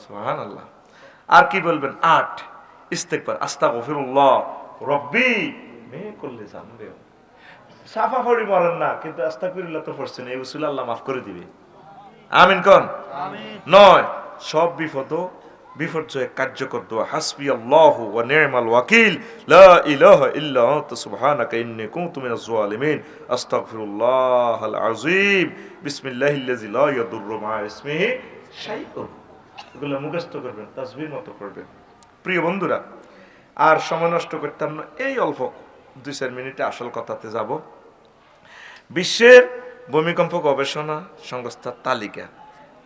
সুবহানাল্লাহ। আর কি বলবেন? 8 ইস্তেগফার, আস্তাগফিরুল্লাহ রব্বি মিন কুল্লি যামবি। সাফা পড়ি মরেন না, কিন্তু আস্তাগফিরুল্লাহ তো পড়ছেন, এই উসুল আল্লাহ মাফ করে দিবে। আমিন কোন? আমিন। 9 সব বিপর্যয়ে কার্যকর দোয়া, হাসবি আল্লাহু ওয়া নি'মাল ওয়াকিল লা ইলাহা ইল্লা আনতা সুবহানাকা ইন্নী কুনতু মিনাজ জালিমিন আস্তাগফিরুল্লাহাল আযীম বিসমিল্লাহিল্লাযী লা ইয়াদুররু মা ইসমিহি শাইউন। এগুলো মুখস্থ করবেন, তাসবিহ মতো করবেন। প্রিয় বন্ধুরা, আর সময় নষ্ট করতাম না, এই অল্প 2-4 মিনিটে আসল কথাতে যাব। বিশ্বের ভূমিকম্প গবেষণা সংস্থার তালিকা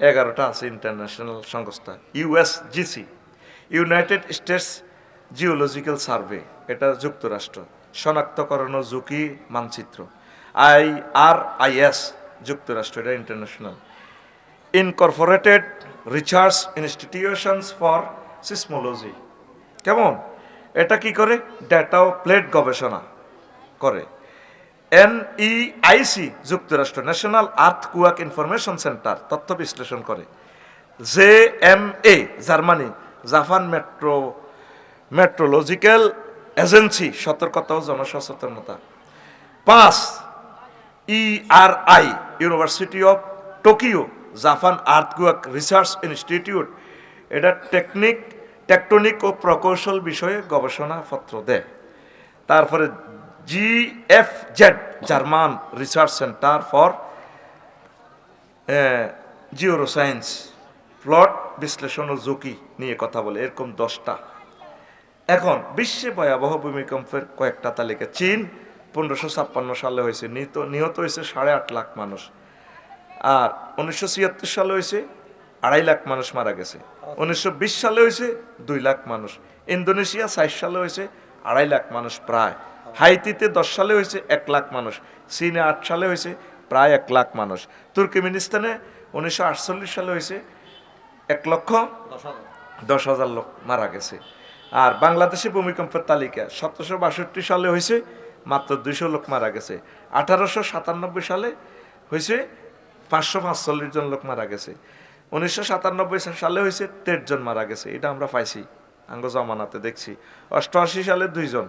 11টা আছে। ইন্টারন্যাশনাল সংস্থা ইউএসজিসি, ইউনাইটেড স্টেটস জিওলজিক্যাল সার্ভে, এটা যুক্তরাষ্ট্র, শনাক্তকরণ ও ঝুঁকি মানচিত্র, IRIS যুক্তরাষ্ট্র, এটা international, Incorporated research institutions for seismology, কেমন এটা কি করে? ডেটা ও প্লেট গবেষণা করে। NEIC যুক্তরাষ্ট্র, ন্যাশনাল আর্থকুয়াক ইনফরমেশন সেন্টার, তথ্য বিশ্লেষণ করে। JMA Germany, Japan meteorological agency সতর্কতা ও জনসচেতনতা। 5 ERI university of Tokyo Japan earthquake research institute এটা টেকটনিক ও প্রকৌশল বিষয়ে গবেষণাপত্র দেয়। তারপরে GFZ German research centre for geoscience plot বিশ্লেষণ ও ঝুঁকি নিয়ে কথা বলে, এরকম 10টা। এখন বিশ্বে ভয়াবহ ভূমিকম্পের কয়েকটা তালিকা। চীন 1556 সালে হয়েছে, নিহত হয়েছে 8.5 লাখ মানুষ। আর 1976 সালে হয়েছে 2.5 লাখ মানুষ মারা গেছে। 1920 সালে হয়েছে 2 লাখ মানুষ। ইন্দোনেশিয়া 60 সালে হয়েছে 2.5 লাখ মানুষ প্রায়। হাইতিতে 10 সালে হয়েছে 1 লাখ মানুষ। চীনে 8 সালে হয়েছে প্রায় 1 লাখ মানুষ। তুর্কমেনিস্তানে 1948 সালে হয়েছে 1,10,000 লোক মারা গেছে। আর বাংলাদেশে ভূমিকম্পের তালিকা 1762 সালে হয়েছে মাত্র 200 লোক মারা গেছে। 1897 সালে হয়েছে 545 জন লোক মারা গেছে। 1997 সালে হয়েছে 13 জন মারা গেছে, এটা আমরা পাইছি আঙ্গ জমানাতে দেখছি। 88 সালে 2 জন।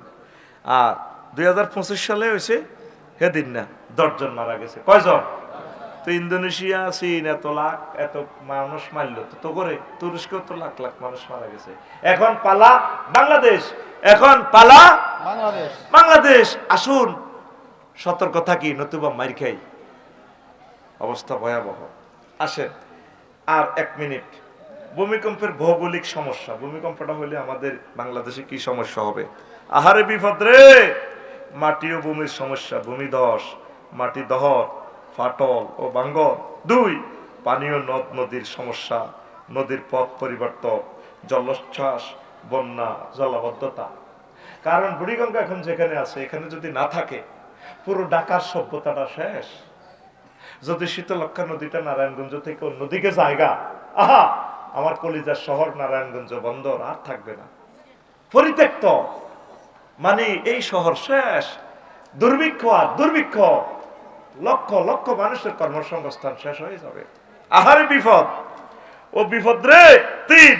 আর 2025 সালে হয়েছে হেদিন না 10 জন মারা গেছে। কয়জন? তো ইন্দোনেশিয়া চীন এত লাখ এত মানুষ মারল তো করে তুরস্কেও তো লাখ লাখ মানুষ মারা গেছে। এখন পালা বাংলাদেশ, এখন পালা বাংলাদেশ। আসুন সতর্ক থাকি, নতুবা মার খাই, অবস্থা ভয়াবহ। আসেন আর 1 মিনিট। ভূমিকম্পের ভৌগোলিক সমস্যা। ভূমিকম্পটা হলে আমাদের বাংলাদেশে কি সমস্যা হবে? আহারে বিপদ রে! মাটি ও ভূমির সমস্যা, ভূমিধস, মাটি দহন, ফাটল ও ভাঙ্গন। 2 পানীয় নদ নদীর সমস্যা, নদীর পথ পরিবর্তন, জলোচ্ছ্বাস, বন্যা, জলাবদ্ধতা। কারণ বুড়িগঙ্গা এখন যেখানে আছে এখানে যদি না থাকে পুরো ঢাকার সভ্যতাটা শেষ। যদি শীতলক্ষা নদীটা নারায়ণগঞ্জ থেকে অন্যদিকে জায়গা, আহা, আমার কলিজার শহর নারায়ণগঞ্জ বন্দর আর থাকবে না, পরিত্যক্ত। মানে এই শহর শেষ। দুর্ভিক্ষ আর দুর্ভিক্ষ, লক্ষ লক্ষ মানুষের কর্মসংস্থান শেষ হয়ে যাবে। আহারে বিপদ ও বিপদ রে! 3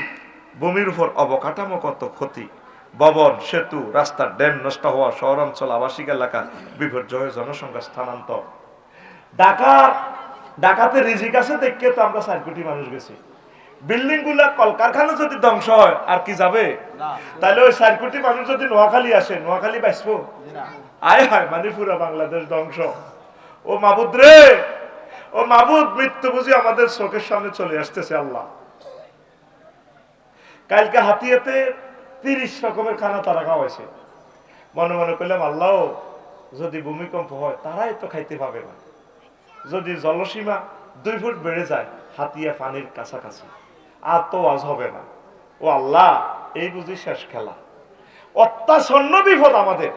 ভূমির উপর অবকাঠামোগত ক্ষতি, ভবন, সেতু, রাস্তার ড্যাম নষ্ট হওয়া, শহরাঞ্চল, আবাসিক এলাকা বিপর্যয়, জনসংখ্যা স্থানান্তর। ঢাকাতে রিজিক আছে দেখে তো আমরা 4 কোটি মানুষ গেছি। বিল্ডিং গুলা, কলকারখানা যদি ধ্বংস হয় আর কি যাবে? তাহলে ওই 4 কোটি মানুষ যদি নোয়াখালী আসে, নোয়াখালী বাঁচবো? আয় হায়, মানে পুরো বাংলাদেশ ধ্বংস। ও মাবুদ রে, ও মাবুদ, মৃত্যু বুঝি আমাদের চোখের সামনে চলে আসতেছে। আল্লাহ, কালকে হাতিয়াতে 30 রকমের খানা তারা খাওয়াইছে। মনে মনে করলাম, আল্লাহ, যদি ভূমিকম্প হয় তারাই তো খাইতে পাবে না। যদি জলসীমা 2 ফুট বেড়ে যায়, হাতিয়া পানির কাছাকাছি, আর তো আজ হবে না। ও আল্লাহ, এই বুঝি শেষ খেলা। অত্যাসন্ন বিপদ আমাদের,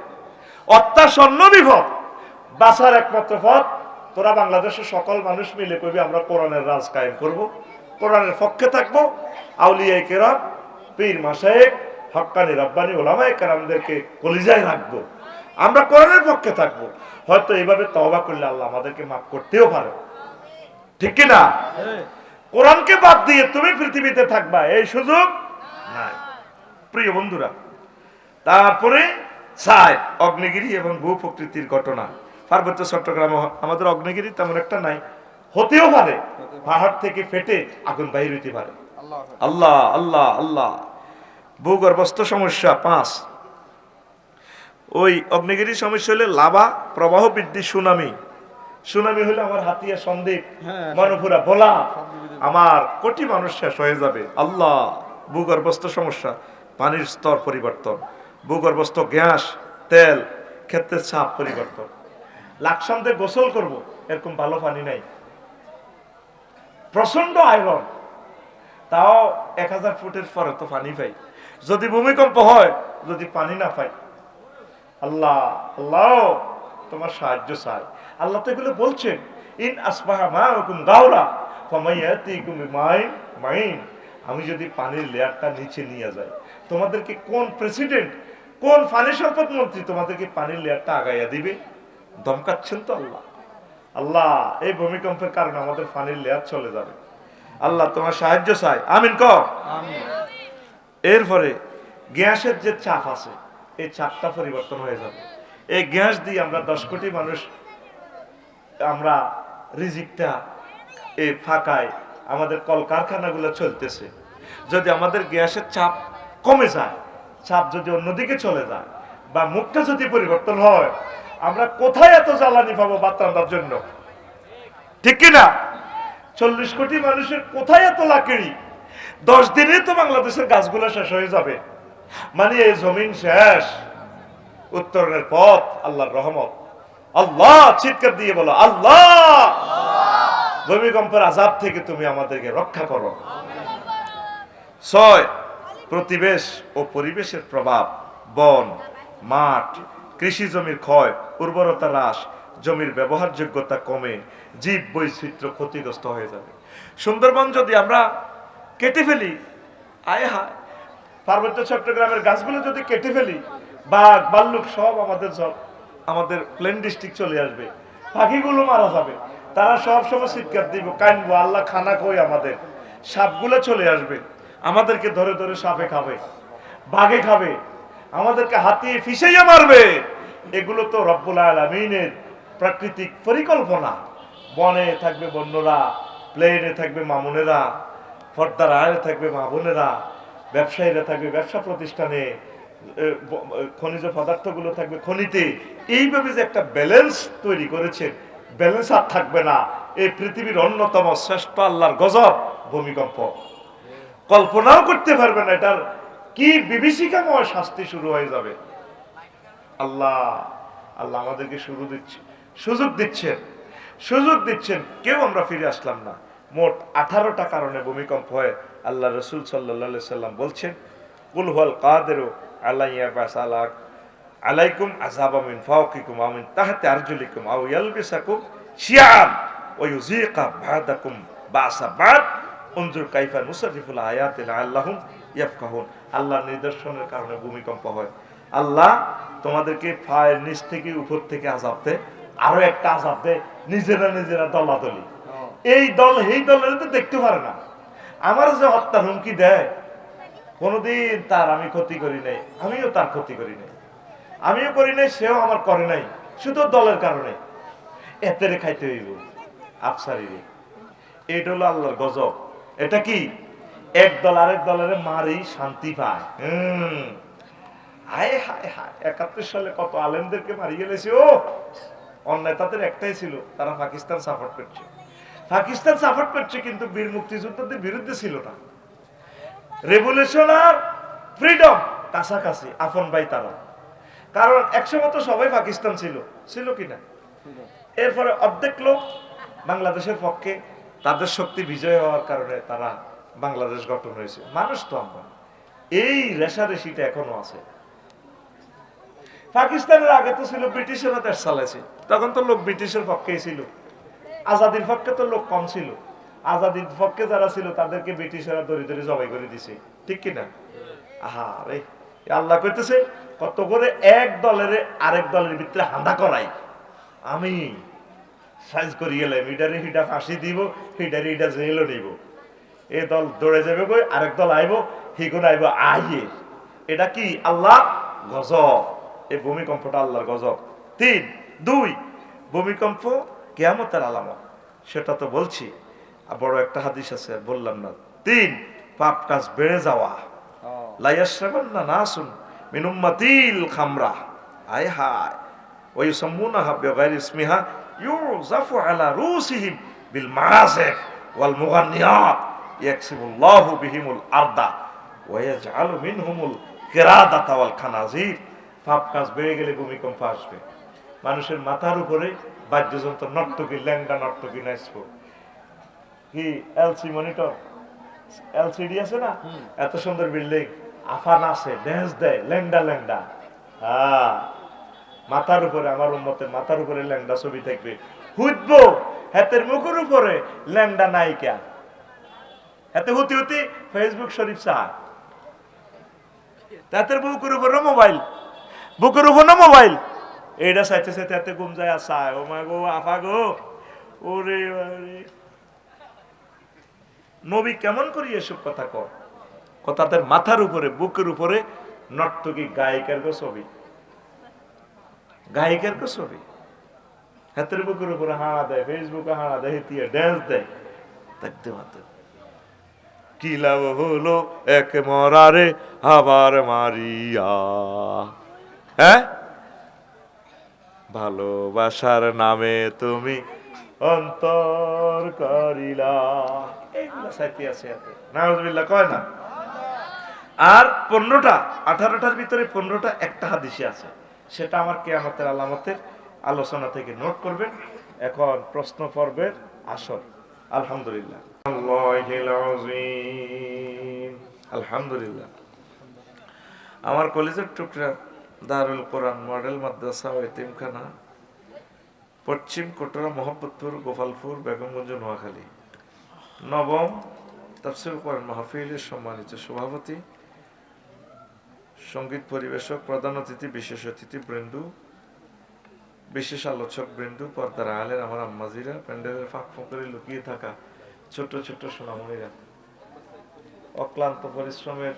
অত্যাসন্ন বিপদ। বাঁচার একমাত্র পথ, তোরা বাংলাদেশের সকল মানুষ মিলে কবি আমরা কোরআনের রাজ কায়েম করব, কোরআনের পক্ষে থাকবো। আউলিয়ায়ে কেরাম, পীর মাশায়েখ, হক্কানি রব্বানি ওলামায়ে কেরামদেরকে কলিজায় রাখবো। আমরা কোরআনের পক্ষে থাকবো। হয়তো এইভাবে তওবা করলে আল্লাহ আমাদেরকে মাফ করতেও পারে, ঠিক কি না? কোরআনকে বাদ দিয়ে তুমি পৃথিবীতে থাকবা এই সুযোগ নাই, প্রিয় বন্ধুরা। তারপরে অগ্নিগিরি এবং ভূ প্রকৃতির ঘটনা। পার্বত্য চট্টগ্রাম আমাদের অগ্নিগিরি তেমন একটা নাই, হতেও পারে পাহাড় থেকে ফেটে আগুন বাইর হইতে পারে। আল্লাহ আল্লাহ আল্লাহ। ভূগর্ভস্থ সমস্যা 5। ওই অগ্নিগিরি সমস্যা হলে লাভা প্রবাহ বৃদ্ধি, সুনামি। সুনামি হলে আমার হাতিয়া, সন্দ্বীপ, মনপুরা, ভোলা, আমার কোটি মানুষ শেষ হয়ে যাবে। আল্লাহ। ভূগর্ভস্থ সমস্যা, পানির স্তর পরিবর্তন, ভূগর্ভস্থ গ্যাস, তেল, ক্ষেত্রের চাপ পরিবর্তন। লাকসামতে গোসল করব, এরকম ভালো পানি নাই, প্রচন্ড আয়রন, তাও 1000 ফুটের পরে তো পানি পাই। যদি ভূমিকম্প হয়, যদি পানি না পাই, আল্লাহ আল্লাহ, তোমার সাহায্য চাই। আল্লাহ তো এগুলো বলছেন, ইন আসবাহা মাউকুম গাওরা ফামাইয়াতিকুম বিমাইন মাইন। আমি যদি পানির লেয়ারটা নিচে নিয়ে যাই, তোমাদেরকে কোন প্রেসিডেন্ট, কোন পানি সম্পদ মন্ত্রী তোমাদেরকে পানির লেয়ারটা আগাইয়া দিবে? ধমকাচ্ছেন তো আল্লাহ। আল্লাহ, এই ভূমিকম্পের কারণে আমাদের পানির লেয়ার চলে যাবে। আল্লাহ তোমার সাহায্য চাই, আমিন কর। এরপরে গ্যাসের যে চাপ আছে এই চাপটা পরিবর্তন হয়ে যাবে। এই গ্যাস দিয়ে আমরা 10 কোটি মানুষ আমরা রিজিকটা এই ফাঁকায় আমাদের কলকারখানাগুলো চলতেছে। যদি আমাদের গ্যাসের চাপ কমে যায়, চাপ যদি অন্যদিকে চলে যায়, বা মুখটা যদি পরিবর্তন হয়, আমরা কোথায় এত জ্বালানি পাবো ভাত রান্নার জন্য? ঠিক কিনা? 40 কোটি মানুষের কোথায় এত লাকড়ি? 10 দিনে তো বাংলাদেশের গাছগুলো শেষ হয়ে যাবে। মানে এই জমিন শেষ, উত্তরণের পথ আল্লাহর রহমত। আল্লাহ, চিৎকার দিয়ে বলো আল্লাহ, ভূমিকম্পের আযাব থেকে তুমি আমাদেরকে রক্ষা করো। 6, প্রতিবেশ ও পরিবেশের প্রভাব। বন, মাঠ, কৃষি জমির ক্ষয়, উর্বরতা হ্রাস, জমির ব্যবহারযোগ্যতা কমে, জীব বৈচিত্র্য ক্ষতিগ্রস্ত হয়ে যাবে। সুন্দরবন যদি আমরা কেটে ফেলি, আয় হায়, পার্বত্য চট্টগ্রামের গাছগুলো যদি কেটে ফেলি, বাঘ ভাল্লুক সব আমাদের প্লেন ডিস্ট্রিক্ট চলে আসবে, পাখিগুলো মারা যাবে, তারা সব সময় চিৎকার দিব, কানবো, আল্লাহ খানা কই আমাদের। সাপগুলো চলে আসবে, আমাদেরকে ধরে ধরে সাপে খাবে, বাঘে খাবে, আমাদেরকে হাতিয়ে ফিসাইয়া মারবে। এগুলো তো রব্বুল আলামিনের প্রাকৃতিক পরিকল্পনা। বনে থাকবে বন্যরা, প্লেনে থাকবে মামুনেরা, পর্দার আড়ে থাকবে মা বোনেরা, ব্যবসায়ীরা থাকবে ব্যবসা প্রতিষ্ঠানে, খনিজ পদার্থগুলো থাকবে খনিতে। এইভাবে যে একটা ব্যালেন্স তৈরি করেছেন, ব্যালেন্স আর থাকবে না। এই পৃথিবীর অন্যতম শ্রেষ্ঠ আল্লাহর গজব ভূমিকম্প। কল্পনাও করতে পারবে না এটার কি বিভীষিকাময় শাস্তি শুরু হয়ে যাবে। আল্লাহ আল্লাহ আমাদেরকে সুযোগ দিচ্ছেন, কেউ আমরা ফিরে আসলাম না। মোট 18টা কারণে ভূমিকম্প হয়। আল্লাহ রসুল সাল্লাল্লাহু আলাইহি সাল্লাম বলছেন, কুল হুয়াল কাদিরু আলাইকুম আযাবা মিন ফাওকিকুম আও মিন তাহতি আরজুলিকুম আও ইয়ালবিসাকুম শিয়াআন ওয়া ইউযীকা বা'দাকুম বা'সা বা'দ উনজুর কাইফা নুসাররিফুল আয়াতি লাআল্লাহুম ইয়াফকাহুন। আল্লাহর নিদর্শনের কারণে ভূমিকম্প হয়। আল্লাহ তোমাদেরকে পায়ের নিচ থেকে উপর থেকে আযাব দেয়, আরো একটা আযাব দেয় নিজেরা দলাদলি। এই দলের তো দেখতে পারে না। আমার যে হত্যার হুমকি দেয়, কোনোদিন তার আমি ক্ষতি করি নাই, আমিও তার ক্ষতি করি নাই, আমিও করি নাই, সেও আমার করে নাই, শুধু দলের কারণে। এতেরে খাইতে হইব আফসারিরে। এটা হলো আল্লাহর গজব। এটা কি? এক দল আরেক দলের মারি শান্তি পায়। হায় হায় হায়, 71 সালে কত আলেমদেরকে মারি গেলেছে। ও অন্যায় তাদের একটাই ছিল, তারা পাকিস্তান সাপোর্ট করছে, কিন্তু বীর মুক্তিযোদ্ধাদের বিরুদ্ধে ছিল না। রেভলিউশন আর ফ্রিডম কাছাকাছি, আপন ভাই তারা। কারণ একসময় তো সবাই পাকিস্তান ছিল কিনা। এরপরে অর্ধেক লোক বাংলাদেশের পক্ষে, তাদের শক্তি বিজয় হওয়ার কারণে তারা বাংলাদেশ গঠন হয়েছে। মানুষ তো আমরা, এই রেশারেশিটা এখনো আছে। পাকিস্তানের আগে তো ছিল ব্রিটিশেরা দেশ চালাইছে, তখন তো লোক ব্রিটিশের পক্ষেই ছিল। আজাদির পক্ষে তো লোক কম ছিল, আজাদির পক্ষে যারা ছিল তাদেরকে ব্রিটিশেরা দড়ি জবাই করে দিছে, ঠিক কিনা? আরে আল্লাহ কইতেছে, কত করে এক দলের আরেক দলের ভিতরে হাঁদা করাই, আমি সাইজ করি গেলাম, হিডারে হিডা ফাঁসি দিব, হিডারে হিডা জেলও নিব। এ দল দৌড়ে যাবে কই, আরেক দল আইব, হিগুন আইব আইয়ে। এটা কি? আল্লাহ গজব। এই ভূমিকম্পটা আল্লাহর গজব। 2 ভূমিকম্প কিয়ামতের আলামত, সেটা তো বলছি। বড় একটা হাদিস আছে, বললাম না। 3 পাপ কাজ বেড়ে যাওয়া। লা ইয়াশরাবান্না নাসুন মিন উম্মাতিল খামরা, আয় হায়, ওয়া ইউসাম্মুনাহা বিগাইরি ইসমিহা ইউযাফু আলা রুসিহিম বিল মাযাফ ওয়াল মুগান্নিয়াত ইয়াকসিবুল্লাহু বিহিমুল আরদা ওয়া ইয়াজআলু মিনহুমুল কিরাদাতা ওয়াল খানাজির। পাপ কাজ বেড়ে গেলে ভূমিকম্প আসবে। মানুষের মাথার উপরে বাদ্যযন্ত্র, নর্তকী, ল্যাংডা নর্তকী নাচবো। কি এলসি মনিটর, এলসিডি আছে না, এত সুন্দর বিল্ডিং, আফান আছে, ড্যান্স দেয়, ল্যাংডা। মাথার উপরে, আমার উম্মতের মাথার উপরে ল্যাংডা ছবি থাকবে। হুতবো হাতের মুখের উপরে ল্যাংডা নায়িকা, হাতে হুতি ফেসবুক শরীফ চা, তাদের বুকের উপরে মোবাইল, এইটা চাইতে হাতে ঘুম যায় আসায়। ও মা গো, আফা গো, ওরে নবী কেমন করি এসব কথা কর? তাদের মাথার উপরে, বুকের উপরে নর্তকী গায়িকার ছবি, গায়িকার ছবি হাতের বুকের উপরে হাড়া দেয়, ফেসবুকে হাড়া দেয়, হিতিয়ে ড্যান্স দেয়। দেখতে পাতেন কি লাভ হলো এক মরারে আবার মারিয়া, হ্যাঁ ভালোবাসার নামে তুমি অন্তর করিলা, এইগুলা সাইতে আছে এতে নাউজুবিল্লাহ কয় না। আর 15টা 18টার ভিতরে 15টা একটা হাদিসে আছে, সেটা আমার কিয়ামতের আলামতের আলোচনা থেকে নোট করবেন। এখন প্রশ্ন পর্বের আসর। আলহামদুলিল্লাহ, আল্লাহিল আযীম। আলহামদুলিল্লাহ, আমার কলেজের টুকরা দারুল কোরআন মডেল মাদ্রাসা ও এতিমখানা, পশ্চিম কোটরা, মোহাম্মদপুর, গোপালপুর, বেগমগঞ্জ, নোয়াখালী, নবম তাফসীর কোরআন মাহফিলের সম্মানিত সভাপতি, সঙ্গীত পরিবেশক, প্রধান অতিথি, বিশেষ অতিথি বৃন্দ, বিশেষ আলোচক বৃন্দ, পর্দার আলের আমার আম্মাজিরা, প্যান্ডেলের ফাঁক ফোকরে লুকিয়ে থাকা ছোট ছোট সোনামণিরা, অক্লান্ত পরিশ্রমের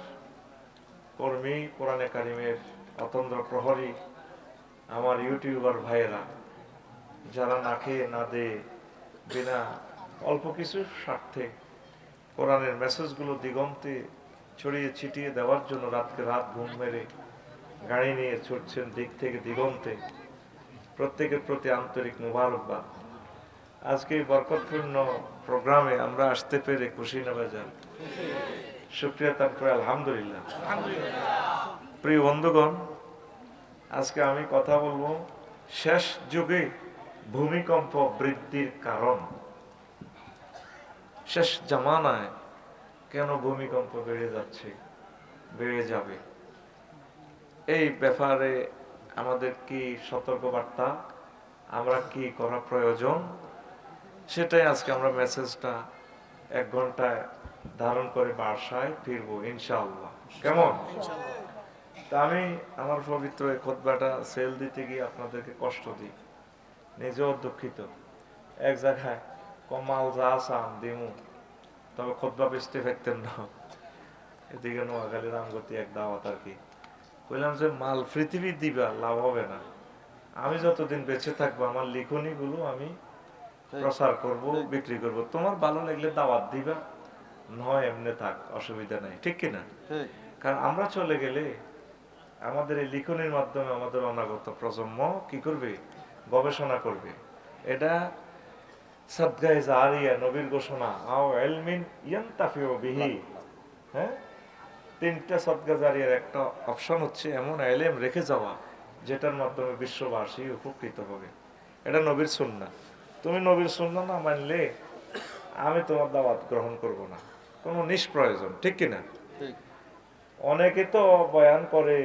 কর্মী, কোরআনে কারিমের অতন্দ্র প্রহরী আমার ইউটিউবার ভাইয়েরা, যারা না খেয়ে না দিয়ে বিনা অল্প কিছু স্বার্থে কোরআনের মেসেজগুলো দিগন্তে ছড়িয়ে ছিটিয়ে দেওয়ার জন্য রাতকে রাত ঘুম মেরে গাড়ি নিয়ে ছুটছেন দিক থেকে দিগন্তে, প্রত্যেকের প্রতি আন্তরিক মুবারকবাদ। আজকে এই বরকতপূর্ণ প্রোগ্রামে আমরা আসতে পেরে খুশি না বাজার, শুকরিয়া তার করে আলহামদুলিল্লাহ। প্রিয় বন্ধুগণ, আজকে আমি কথা বলবো শেষ যুগে ভূমিকম্প বৃদ্ধির কারণ। শেষ জামানায় কেন ভূমিকম্প বেড়ে যাচ্ছে, বেড়ে যাবে, এই ব্যাপারে আমাদের কি সতর্কবার্তা, আমরা কি করা প্রয়োজন, সেটাই আজকে আমরা মেসেজটা 1 ঘন্টায় ধারণ করে বাসায় ফিরবো ইনশাআল্লাহ। কেমন? তা আমি আমার পবিত্র এই খুতবাটা সেল দিতে গিয়ে আপনাদেরকে কষ্ট দিই, নিজেও দুঃখিত। এক জায়গায় কমাল যা চান দিমু, তবে খুতবা বেচতে ফেরতেন না। এদিকে নোয়াখালী রামগতি এক দাওয়াত আর কি, বললাম যে মাল পৃথিবী দিবা লাভ হবে না, আমি যতদিন বেঁচে থাকবো আমার লিখনি গুলো আমি প্রচার করব, বিক্রি করব, তোমার ভালো লাগলে দাওয়াত দিবা, নয় এমনি থাক, অসুবিধা নাই, ঠিক কিনা? কারণ আমরা চলে গেলে আমাদের এই লিখনির মাধ্যমে আমাদের অনাগত প্রজন্ম কি করবে, গবেষণা করবে। এটা সাদগায়ে জারিয়া, নবীর ঘোষণা, আও ইলমিন ইয়ানতাফিউ বিহি। হ্যাঁ, 3টা সাদগা জারিয়ার একটা অপশন হচ্ছে এমন ইলম রেখে যাওয়া যেটার মাধ্যমে বিশ্ববাসী উপকৃত হবে। এটা নবীর সুন্নাহ। তুমি নবীর সুন্নাহ না মানলে আমি তোমার দাওয়াত গ্রহণ করব না, কোনো নিষ্প্রয়োজন, ঠিক কিনা? অনেকে তো বয়ান করে,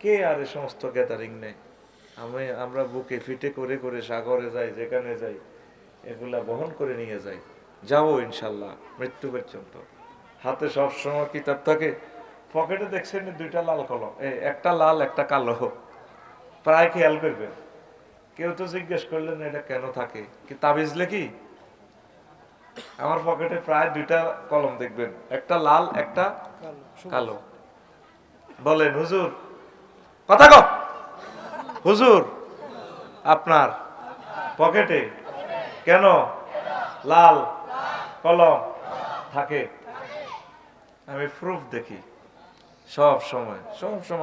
কে আর এই সমস্ত গ্যাদারিং নেই, আমরা বুকে ফিটে করে করে সাগরে যাই, যেখানে যাই এগুলা বহন করে নিয়ে যাই, যাবো ইনশাল্লাহ মৃত্যু পর্যন্ত। হাতে সবসময় কিতাব থাকে, পকেটে দেখছেন 2টা লাল কলম, একটা লাল একটা কালো, প্রায় খেয়াল করবেন। কেউ তো জিজ্ঞেস করলেন এটা কেন থাকে, কি তাবিজ লেখি? আমার পকেটে প্রায় 2টা কলম দেখবেন, একটা লাল একটা কালো। বলেন হুজুর, কথা কও, হুজুর আপনার পকেটে কেন লাল কলম থাকে? আমি প্রুফ দেখি সব সময়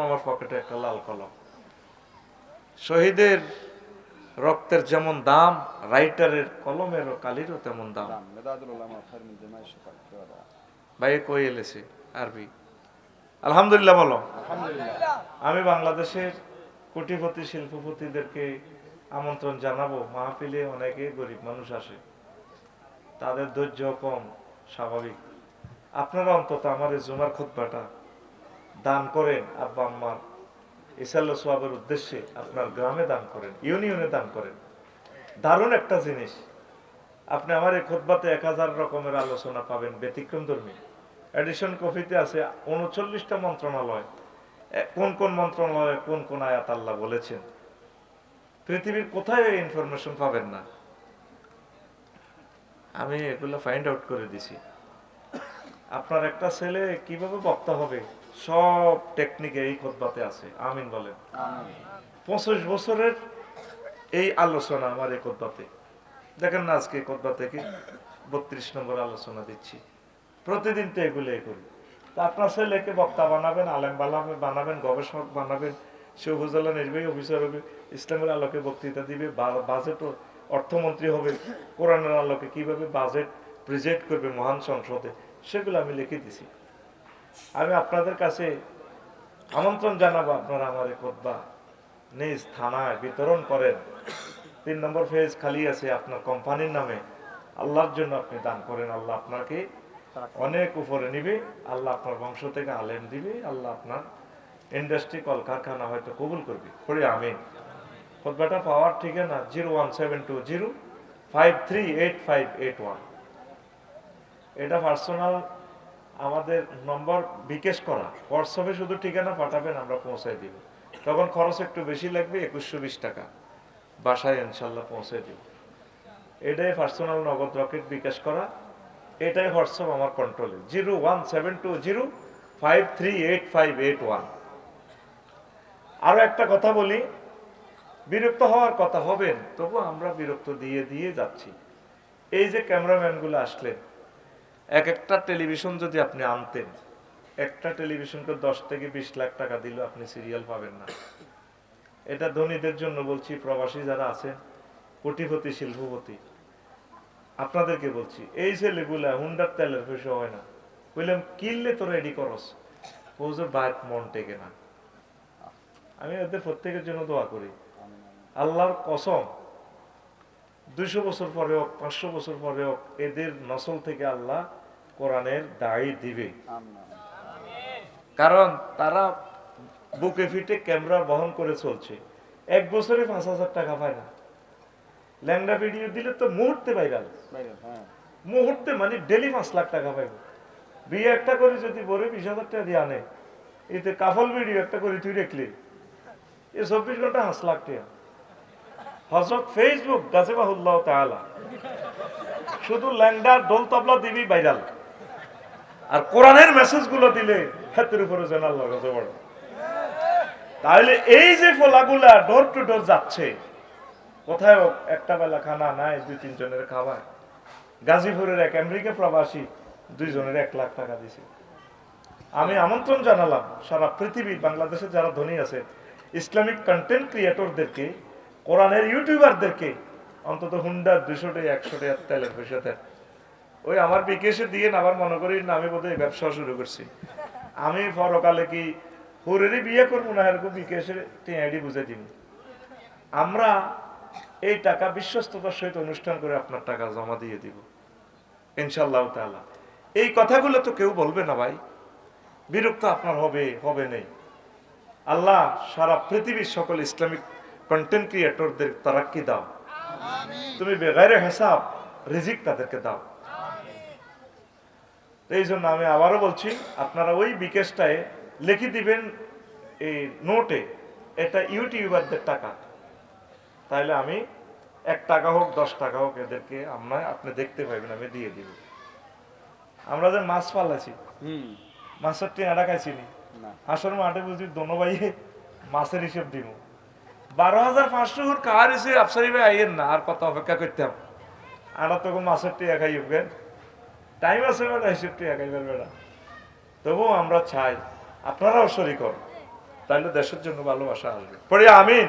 আমার পকেটে একটা লাল কলম। শহীদের রক্তের যেমন দাম, রাইটারের কলমের কালিরও তেমন দাম। ভাই কই এলেছে আরবি? আলহামদুলিল্লাহ বলো। আমি বাংলাদেশের কোটিপতি শিল্পপতিদেরকে আমন্ত্রণ জানাবো, মাহফিলে অনেকে গরিব মানুষ আসে, তাদের ধৈর্য কম, স্বাভাবিক। আপনারা অন্তত আমার এই জুমার খুতবাটা দান করেন, আব্বা আম্মার ইসাল্লা সোয়াবের উদ্দেশ্যে আপনার গ্রামে দান করেন, ইউনিয়নে দান করেন। দারুণ একটা জিনিস, আপনি আমার এই খুতবাতে 1000 রকমের আলোচনা পাবেন, ব্যতিক্রমধর্মী। এডিশন কপিতে আছে 39টা মন্ত্রণালয়, কোন কোন মন্ত্রণালয়ে কোন কোন আয়াত আল্লাহ বলেছেন। পৃথিবীর কোথায় এই ইনফরমেশন পাবেন না, আমি এগুলো ফাইন্ড আউট করে দিছি। আপনার একটা ছেলে কিভাবে বক্তা হবে সব টেকনিকে এই খুতবাতে আছে। আমিন বলেন। 25 বছরের এই আলোচনা আমার এই খুতবাতে। দেখেন না আজকে খুতবা থেকে 32 নম্বর আলোচনা দিচ্ছি। প্রতিদিন তো এগুলোই করি। তা আপনার ছেলেকে বক্তা বানাবেন, আলেম বানাবেন, গবেষক বানাবেন, সে উপজেলা নির্বাহী অফিসার হবে, ইসলামের আলোকে বক্তৃতা দিবে, বাজেট অর্থমন্ত্রী হবে, কোরআনের আলোকে কিভাবে বাজেট প্রেজেন্ট করবে মহান সংসদে, সেগুলো আমি লিখে দিছি। আমি আপনাদের কাছে আমন্ত্রণ জানাবো, আপনারা আমার এই খুতবা নিজ থানায় বিতরণ করেন। 3 নম্বর ফেজ খালি আছে আপনার কোম্পানির নামে, আল্লাহর জন্য আপনি দান করেন। আল্লাহ আপনাকে অনেক উপরে নিবে, আল্লাহ আপনার বংশ থেকে আলেম দিবে, আল্লাহ আপনার ইন্ডাস্ট্রি কলকারখানা হয়তো কবুল করবে। পড়ি আমিন। খুতবাটা পাওয়ার ঠিকানা 01720538581। এটা পার্সোনাল আমাদের নম্বর বিকাশ করা, হোয়াটসঅ্যাপে শুধু ঠিকানা পাঠাবেন, আমরা পৌঁছায় দিব। তখন খরচ একটু বেশি লাগবে, 2120 টাকা, বাসায় ইনশাল্লাহ পৌঁছে দিব। এটাই পার্সোনাল নগদ রকেট বিকাশ করা, এটাই হোয়াটসঅ্যাপ আমার কন্ট্রোলে 01720538581। আরো একটা কথা বলি, বিরক্ত হওয়ার কথা হবেন, তবু আমরা বিরক্ত দিয়ে দিয়ে যাচ্ছি। এই যে ক্যামেরাম্যান গুলো আসলেন, এক একটা টেলিভিশন যদি আপনি আনতেন, একটা টেলিভিশনকে 10 থেকে 20 লাখ টাকা দিলেও আপনি সিরিয়াল পাবেন না। এটা ধনীদের জন্য বলছি, প্রবাসী যারা আছেন, কোটিপতি শিল্পপতি, আপনাদেরকে বলছি, এই ছেলেগুলা হুন্ডার তেলের পয়সা হয় না। বললাম কিনলে তো রেডি করস, হুজুর বাইক মন টেকে না। আমি এদের প্রত্যেকের জন্য দোয়া করি, আল্লাহর কসম, 200 বছর পরে হোক, 500 বছর পরে হোক, এদের নসল থেকে আল্লাহ কোরআনের দায়ী দিবে। কারণ তারা বুকে ফিটে ক্যামেরা বহন করে চলছে। 1 বছরে 5000 টাকা পায় না। ল্যাংড়া ভিডিও দিলে তো মুহূর্তে ভাইরাল, মুহূর্তে, মানে ডেলি 5 লাখ টাকা পাইব। বিয়ে একটা করে যদি বলে 20,000 টাকা দিয়ে আনে, এতে কাফল ভিডিও একটা করে তুই দেখলি, এ 24 ঘন্টা 5 লাখ টাকা। হযরত ফেসবুক গাযিবাহুল্লাহ তাআলা শুধু ল্যাংড়া ঢোল তবলা দিবি ভাইরাল, আর কোরআনের মেসেজ গুলো দিলে হাতের উপরে যেন আল্লাহর গজব পড়ে। তাহলে এই যে ফলাগুলা ডোর টু ডোর যাচ্ছে, কোথায় একটা বেলা খানা নাই, 2-3 জনের খাবার। গাজীপুরের এক আমেরিকা প্রবাসী 2 জনের 1 লাখ টাকা দিছে। আমি আমন্ত্রণ জানালাম সারা পৃথিবীর বাংলাদেশে যারা ধনী আছে, ইসলামিক কন্টেন্ট ক্রিয়েটরদেরকে, কোরআনের ইউটিউবারদেরকে অন্তত হুন্ডা 200 টাকা 100 টাকা তেলের পয়সা দেন। ওই আমার বিকেশে দিয়ে আবার মনে করি না আমি বোধহয় ব্যবসা শুরু করছি। আমি পরকালে কি হুরেরই বিয়ে করবো না, এরকম বিকেশের টিআইডি বুঝে দিব। আমরা এই টাকা বিশ্বস্ততার সহিত অনুষ্ঠান করে আপনার টাকা জমা দিয়ে দিব ইনশাআল্লাহ তাআলা। এই কথাগুলো তো কেউ বলবে না ভাই, বিরক্ত আপনার হবে নেই। আল্লাহ সারা পৃথিবীর সকল ইসলামিক কন্টেন্ট ক্রিয়েটরদের তারাক্কি দাও, তুমি বেগাইরে হিসাব রিজিক তাদেরকে দাও। এই জন্য আমি আবারও বলছি, আপনারা ওই বিকেশটায় লিখে দিবেন এই নোটে, এটা ইউটিউবারদের টাকা। তাহলে আমি 1 টাকা হোক 10 টাকা হোক এদেরকে আপনি দেখতে পাইবেন, আমি দিয়ে দিব। আমরা যে মাছ পালাইছি, মাছের টেঁড়া খাইছি নি, আসর মাঠে বুঝি দোনো ভাই মাছের হিসেব দিব। 12,500 কার এসে আফসারি ভাই আইয়েন না, আর কত অপেক্ষা করতাম। আমরা তখন মাছের টেঁড়া খাই উঠবেন, টাইম আছে বেড়া, হিসেব টেঁড়া খাইবেন বেড়া। তবুও আমরা চাই আপনারাও শরীক হন, তাহলে দেশের জন্য ভালোবাসা আসবে। পড়ি আমিন।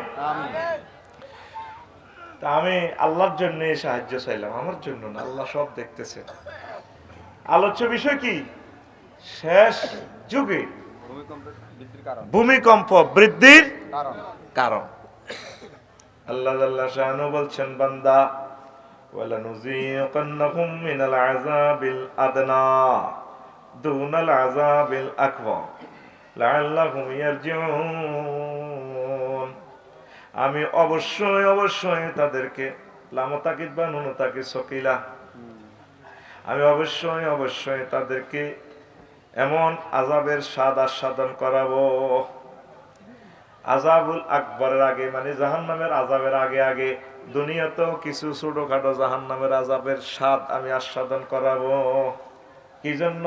তা আমি আল্লাহর জন্য সাহায্য চাইলাম, আমার জন্য না, আল্লাহ সব দেখতেছে। আলোচ্য বিষয় কি? শেষ যুগে ভূমিকম্প বৃদ্ধির কারণ। আল্লাহ জাল্লা শানু বলছেন, বান্দা ওয়ালানুযীকান্নাহুম মিনাল আযাবিল আদনা দুনাল আযাবিল আকবার লাআল্লাহুম ইয়ারজিউন। আমি অবশ্যই তাদেরকে, লামতাকিদ বা নুনতাকিদ সকিলা, আমি অবশ্যই তাদেরকে এমন আযাবের স্বাদ আস্বাদন করাবো, আযাবুল আকবরের আগে, মানে জাহান্নামের আযাবের আগে দুনিয়াতেও কিছু ছোটখাটো জাহান্নামের আযাবের স্বাদ আমি আস্বাদন করাবো। কি জন্য?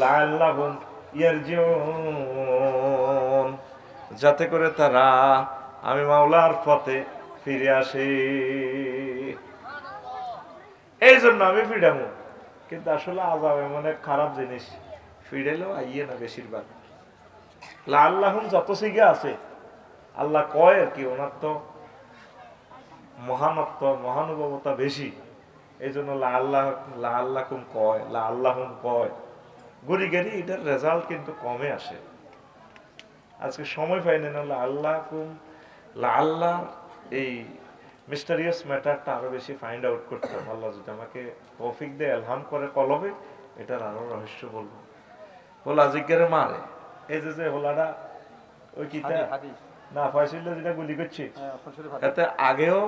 লাআল্লাহুম ইয়ারজিউন, যাতে করে তারা আমি মাওলার পথে ফিরে আসে। এই জন্য আমি ফিরামু। কিন্তু আসলে আযাব এমন এক খারাপ জিনিস, ফিরেলেও আইয়ে না বেশিরভাগ। আল্লাহুম যত সিগা আছে, আল্লাহ কয় আর কি, ওনার তো মহানত্ব মহানুভবতা বেশি। এই জন্য আল্লাহুম কয়, আল্লাহুম কয়, গড়ি গড়ি এটার রেজাল্ট কিন্তু কমে আসে। আজকে সময় পাইনি, না আল্লাহুম আল্লাহ এই মিস্টারিয়াস ম্যাটারটা আরো বেশি ফাইন্ড আউট করতাম। আল্লাহ যদি আমাকে তৌফিক দেয়, এলহাম করে কলবে, এটার আরো রহস্য বলবো। হোলা জিজ্ঞারে মারে, এই যে হোলাটা ওই কিতা হাদিস না ফয়সিল্লা যেটা গুলি করছে, হ্যাঁ ফসল এতে আগেও